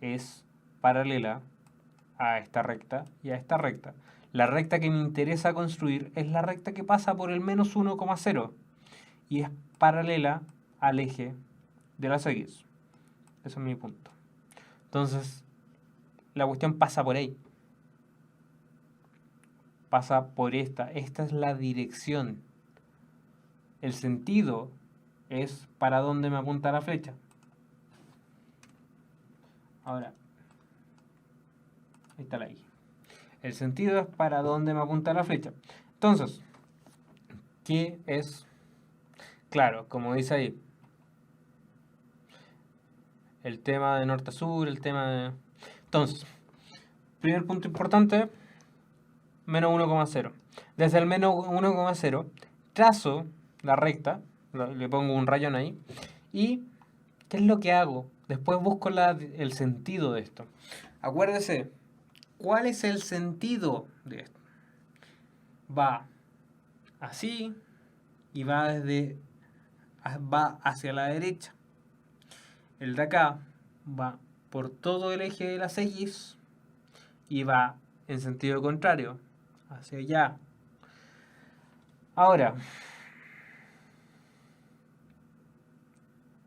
es paralela a esta recta y a esta recta. La recta que me interesa construir es la recta que pasa por el menos 1,0 y es paralela al eje de las X. Ese es mi punto. Entonces, la cuestión pasa por ahí. Pasa por esta. Esta es la dirección. El sentido es para dónde me apunta la flecha. Ahora, ahí está la I. El sentido es para dónde me apunta la flecha. Entonces, ¿qué es? Claro, como dice ahí, el tema de norte a sur, el tema de... Entonces, primer punto importante, menos 1,0. Desde el menos 1,0 trazo la recta, le pongo un rayón ahí, y ¿qué es lo que hago? Después busco el sentido de esto. Acuérdese, ¿cuál es el sentido de esto? Va así y va hacia la derecha. El de acá va por todo el eje de las X y va en sentido contrario, hacia allá. Ahora,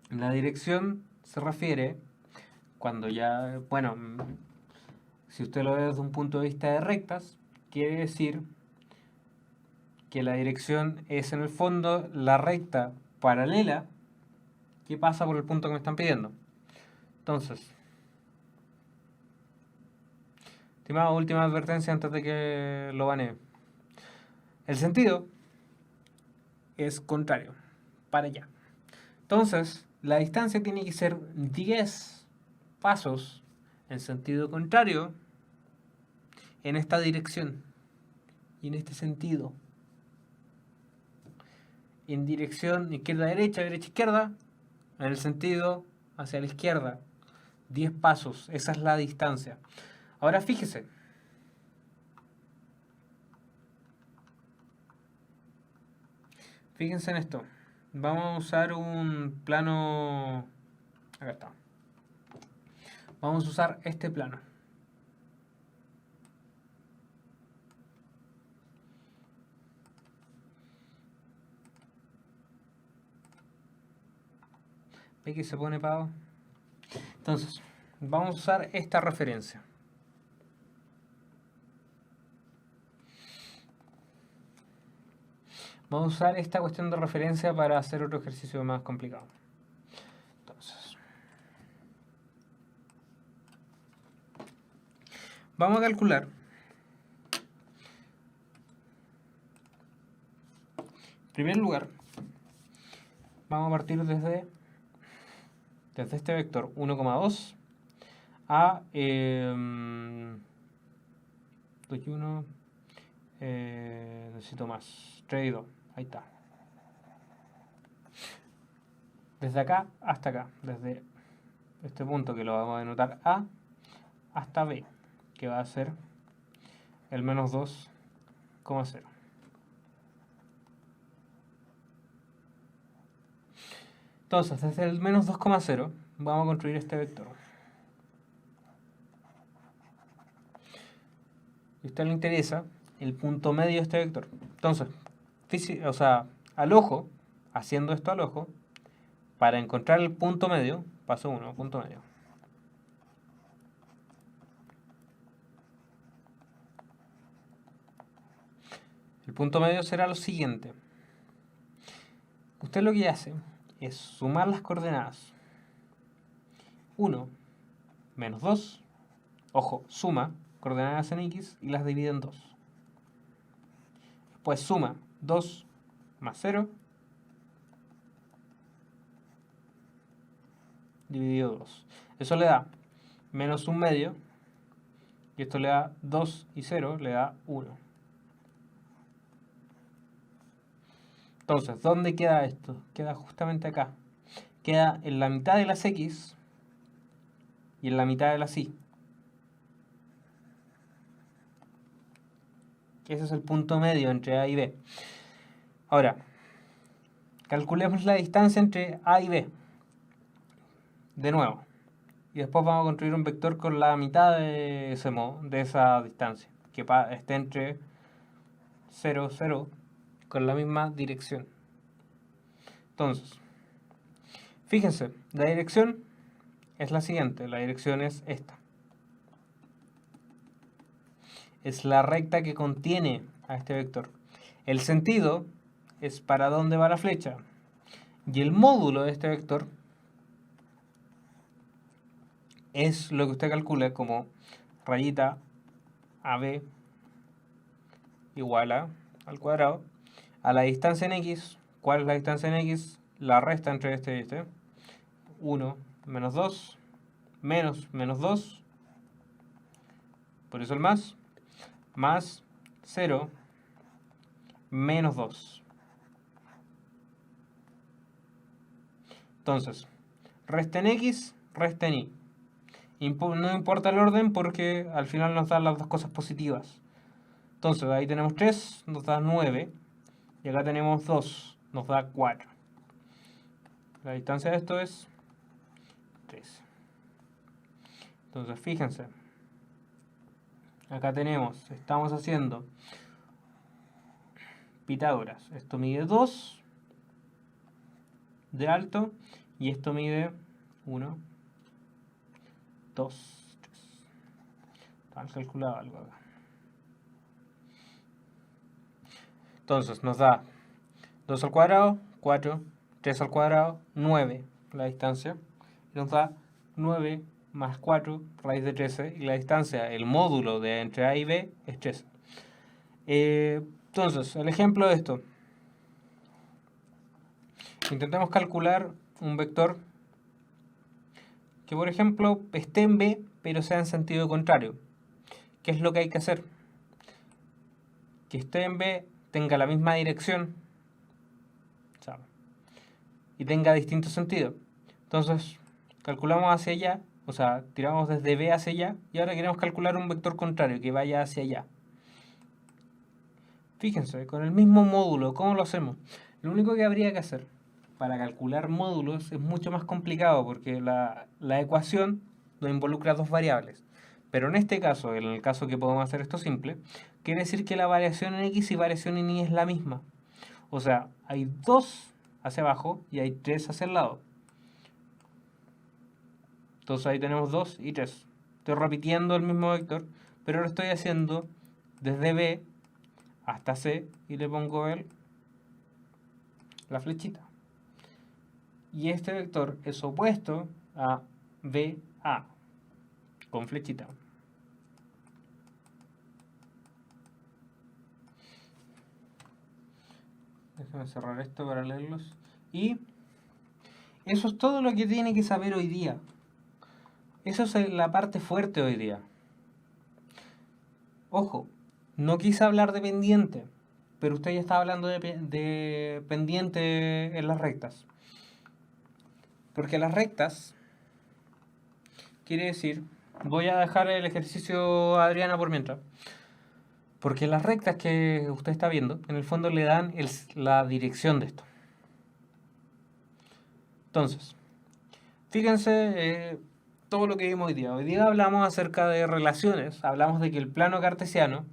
la dirección se refiere cuando ya, bueno, si usted lo ve desde un punto de vista de rectas, quiere decir que la dirección es en el fondo la recta paralela que pasa por el punto que me están pidiendo. Entonces, estimado, última advertencia antes de que lo banee. El sentido es contrario, para allá. Entonces, la distancia tiene que ser 10 pasos en sentido contrario en esta dirección y en este sentido. En dirección izquierda-derecha, derecha-izquierda, en el sentido hacia la izquierda. 10 pasos, esa es la distancia. Ahora fíjese. Fíjense en esto. Vamos a usar un plano... Acá está. Vamos a usar este plano. ¿Ve que se pone pavo? Entonces, vamos a usar esta referencia. Vamos a usar esta cuestión de referencia para hacer otro ejercicio más complicado. Entonces, vamos a calcular. En primer lugar, vamos a partir desde este vector 1,2 a 2 y 1, necesito más, 3 y 2, ahí está. Desde acá hasta acá, desde este punto que lo vamos a denotar A hasta B, que va a ser el menos 2,0. Entonces, desde el menos 2,0 vamos a construir este vector. Y a usted le interesa el punto medio de este vector. Entonces, al ojo, haciendo esto al ojo, para encontrar el punto medio, paso 1, punto medio. El punto medio será lo siguiente. Usted lo que hace es sumar las coordenadas. 1 menos 2, ojo, suma coordenadas en X y las divide en 2. Después suma 2 más 0 dividido 2. Eso le da menos 1 medio, y esto le da 2 y 0, le da 1. Entonces, ¿dónde queda esto? Queda justamente acá. Queda en la mitad de las X y en la mitad de las Y. Ese es el punto medio entre A y B. Ahora, calculemos la distancia entre A y B. De nuevo. Y después vamos a construir un vector con la mitad de esa distancia. Que esté entre 0, 0, con la misma dirección. Entonces, fíjense, la dirección es la siguiente. La dirección es esta. Es la recta que contiene a este vector. El sentido es para dónde va la flecha. Y el módulo de este vector es lo que usted calcula como rayita AB igual a al cuadrado a la distancia en X. ¿Cuál es la distancia en X? La resta entre este y este. 1 menos 2 menos 2, por eso el más 0 menos 2. Entonces, resten X, resten Y. No importa el orden porque al final nos dan las dos cosas positivas. Entonces, ahí tenemos 3, nos da 9. Y acá tenemos 2, nos da 4. La distancia de esto es 3. Entonces, fíjense. Acá estamos haciendo Pitágoras. Esto mide 2 de alto y esto mide 1, 2, 3. Estaba calculado algo acá. Entonces nos da 2 al cuadrado, 4, 3 al cuadrado, 9 la distancia. Y nos da 9 más 4, raíz de 13. Y la distancia, el módulo de entre A y B es 13. Entonces, el ejemplo de esto. Intentemos calcular un vector que, por ejemplo, esté en B, pero sea en sentido contrario. ¿Qué es lo que hay que hacer? Que esté en B, tenga la misma dirección, y tenga distinto sentido. Entonces, calculamos hacia allá, o sea, tiramos desde B hacia allá, y ahora queremos calcular un vector contrario que vaya hacia allá. Fíjense, con el mismo módulo, ¿cómo lo hacemos? Lo único que habría que hacer para calcular módulos es mucho más complicado porque la ecuación nos involucra dos variables. Pero en este caso, en el caso que podemos hacer esto simple, quiere decir que la variación en X y variación en Y es la misma. O sea, hay 2 hacia abajo y hay 3 hacia el lado. Entonces ahí tenemos 2 y 3. Estoy repitiendo el mismo vector, pero lo estoy haciendo desde B hasta C y le pongo la flechita. Y este vector es opuesto a BA con flechita. Déjame cerrar esto para leerlos. Y eso es todo lo que tiene que saber hoy día. Eso es la parte fuerte hoy día. Ojo, no quise hablar de pendiente, pero usted ya está hablando de pendiente en las rectas. Porque las rectas quiere decir, voy a dejar el ejercicio a Adriana por mientras. Porque las rectas que usted está viendo, en el fondo le dan la dirección de esto. Entonces, fíjense todo lo que vimos hoy día. Hoy día hablamos acerca de relaciones, hablamos de que el plano cartesiano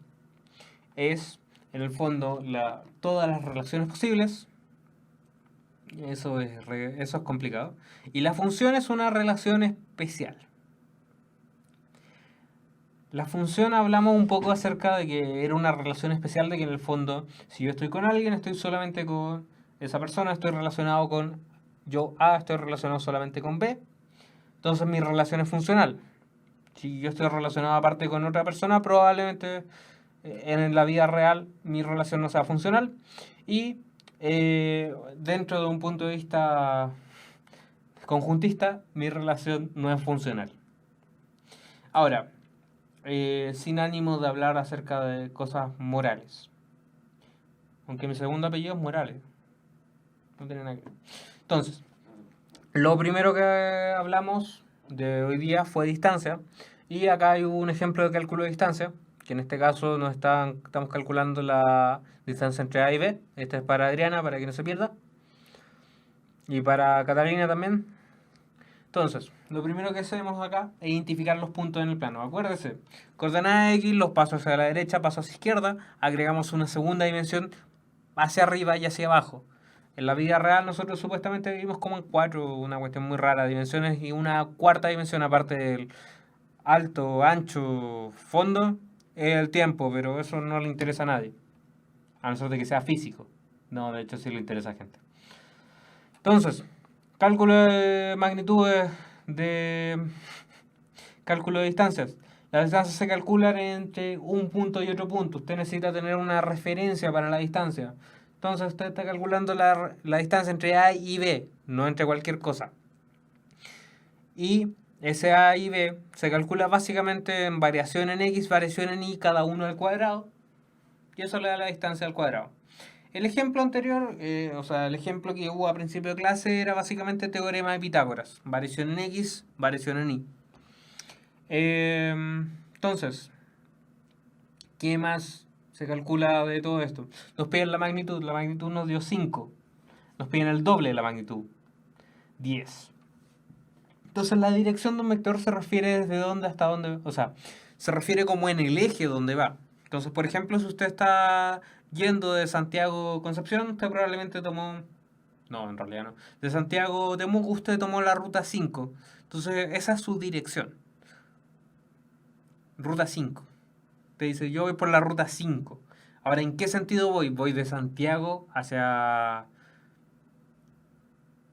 es, en el fondo, todas las relaciones posibles. Eso es complicado. Y la función es una relación especial. La función hablamos un poco acerca de que era una relación especial, de que en el fondo, si yo estoy con alguien, estoy solamente con esa persona, estoy relacionado con yo A, estoy relacionado solamente con B. Entonces mi relación es funcional. Si yo estoy relacionado aparte con otra persona, probablemente en la vida real mi relación no sea funcional. Y dentro de un punto de vista conjuntista, mi relación no es funcional. Ahora, sin ánimo de hablar acerca de cosas morales. Aunque mi segundo apellido es Morales. No tiene nada que ver. Entonces, lo primero que hablamos de hoy día fue distancia. Y acá hay un ejemplo de cálculo de distancia, que en este caso estamos calculando la distancia entre A y B. Esta es para Adriana, para que no se pierda. Y para Catalina también. Entonces, lo primero que hacemos acá es identificar los puntos en el plano. Acuérdese, coordenada X, los pasos hacia la derecha, pasos hacia izquierda, agregamos una segunda dimensión hacia arriba y hacia abajo. En la vida real nosotros supuestamente vivimos como en 4, una cuestión muy rara, dimensiones y una cuarta dimensión aparte del alto, ancho, fondo, es el tiempo, pero eso no le interesa a nadie, a no ser de que sea físico. No, de hecho sí le interesa a gente. Entonces, cálculo de magnitudes de cálculo de distancias. Las distancias se calculan entre un punto y otro punto. Usted necesita tener una referencia para la distancia. Entonces usted está calculando la distancia entre A y B, no entre cualquier cosa. Y ese A y B se calcula básicamente en variación en X, variación en Y, cada uno al cuadrado. Y eso le da la distancia al cuadrado. El ejemplo anterior, el ejemplo que hubo a principio de clase era básicamente teorema de Pitágoras. Variación en X, variación en Y. Entonces, ¿qué más se calcula de todo esto? Nos piden la magnitud nos dio 5. Nos piden el doble de la magnitud, 10. Entonces la dirección de un vector se refiere desde dónde hasta dónde, se refiere como en el eje donde va. Entonces, por ejemplo, si usted está yendo de Santiago a Concepción, usted probablemente tomó... No, en realidad no. De Santiago a Temuco usted tomó la ruta 5. Entonces, esa es su dirección. Ruta 5. Te dice, yo voy por la ruta 5. Ahora, ¿en qué sentido voy? Voy de Santiago hacia...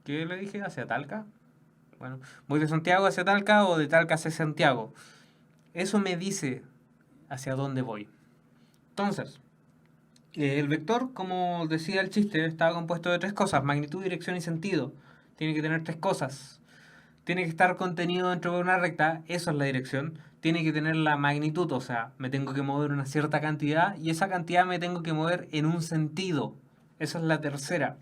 ¿Qué le dije? ¿Hacia Talca? Bueno, voy de Santiago hacia Talca o de Talca hacia Santiago. Eso me dice hacia dónde voy. Entonces, el vector, como decía el chiste, está compuesto de 3 cosas: magnitud, dirección y sentido. Tiene que tener 3 cosas. Tiene que estar contenido dentro de una recta, eso es la dirección. Tiene que tener la magnitud, o sea, me tengo que mover una cierta cantidad y esa cantidad me tengo que mover en un sentido. Esa es la tercera.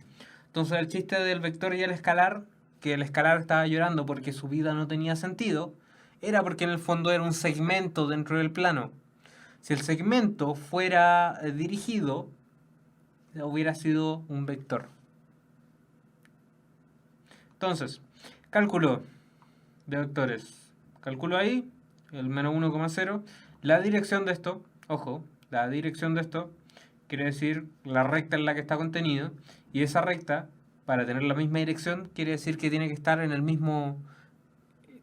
Entonces el chiste del vector y el escalar, que el escalar estaba llorando porque su vida no tenía sentido, era porque en el fondo era un segmento dentro del plano. Si el segmento fuera dirigido, hubiera sido un vector. Entonces, cálculo de vectores. Calculo ahí el menos 1,0. La dirección de esto, ojo, la dirección de esto quiere decir la recta en la que está contenido. Y esa recta, para tener la misma dirección, quiere decir que tiene que estar en el mismo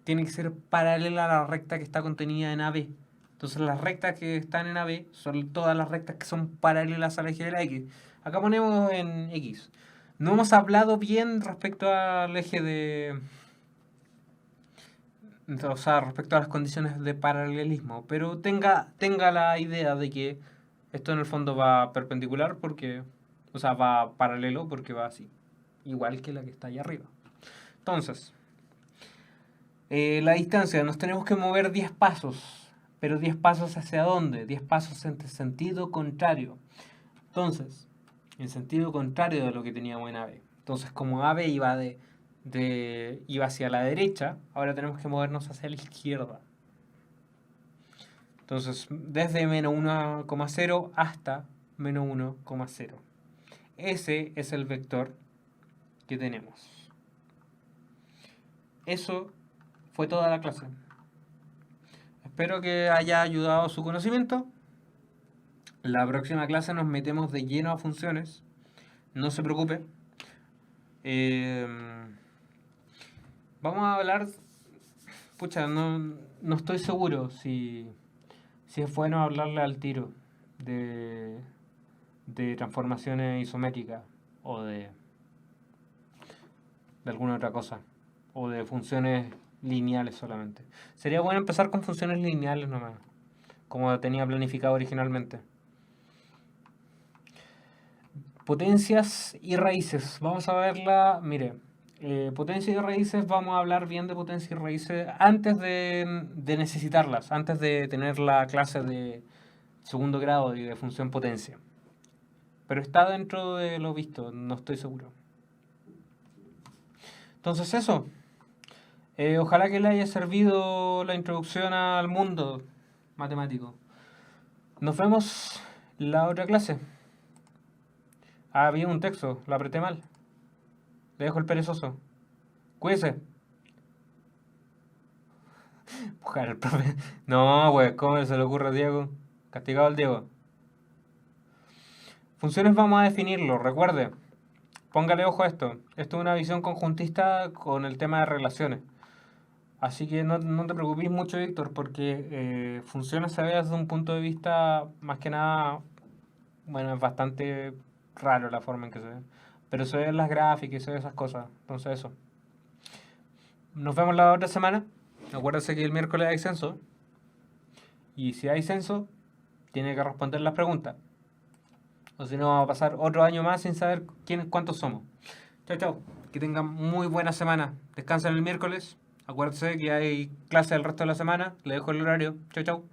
tiene que ser paralela a la recta que está contenida en AB. Entonces las rectas que están en AB son todas las rectas que son paralelas al eje de la X. Acá ponemos en X. No hemos hablado bien respecto al eje de... O sea, respecto a las condiciones de paralelismo. Pero tenga la idea de que esto en el fondo va perpendicular porque... O sea, va paralelo porque va así. Igual que la que está allá arriba. Entonces, la distancia, nos tenemos que mover 10 pasos. Pero 10 pasos ¿hacia dónde? 10 pasos en sentido contrario. Entonces, en sentido contrario de lo que teníamos en AB. Entonces, como AB iba iba hacia la derecha, ahora tenemos que movernos hacia la izquierda. Entonces, desde menos 1,0 hasta menos 1,0. Ese es el vector que tenemos. Eso fue toda la clase. Espero que haya ayudado su conocimiento. La próxima clase nos metemos de lleno a funciones. No se preocupe. Vamos a hablar... Pucha, no estoy seguro si es bueno hablarle al tiro de transformaciones isométricas o de alguna otra cosa. O de funciones lineales solamente. Sería bueno empezar con funciones lineales nomás, como tenía planificado originalmente. Potencias y raíces. Vamos a verla, mire, potencias y raíces, vamos a hablar bien de potencias y raíces antes de necesitarlas, antes de tener la clase de segundo grado y de función potencia. Pero está dentro de lo visto, no estoy seguro. Entonces eso. Ojalá que le haya servido la introducción al mundo matemático. Nos vemos la otra clase. Había un texto, lo apreté mal. Le dejo el perezoso. Cuídese. Buscar el profe. No, pues, ¿cómo se le ocurre a Diego? Castigado el Diego. Funciones vamos a definirlo, recuerde. Póngale ojo a esto. Esto es una visión conjuntista con el tema de relaciones. Así que no te preocupes mucho, Víctor, porque funciones se ve desde un punto de vista, más que nada, bueno, es bastante raro la forma en que se ve. Pero se ven las gráficas y se ven esas cosas. Entonces eso. Nos vemos la otra semana. Acuérdense que el miércoles hay censo. Y si hay censo, tiene que responder las preguntas. O si no, vamos a pasar otro año más sin saber cuántos somos. Chao, chao. Que tengan muy buena semana. Descansen el miércoles. Acuérdense que hay clase el resto de la semana. Le dejo el horario. Chau, chau.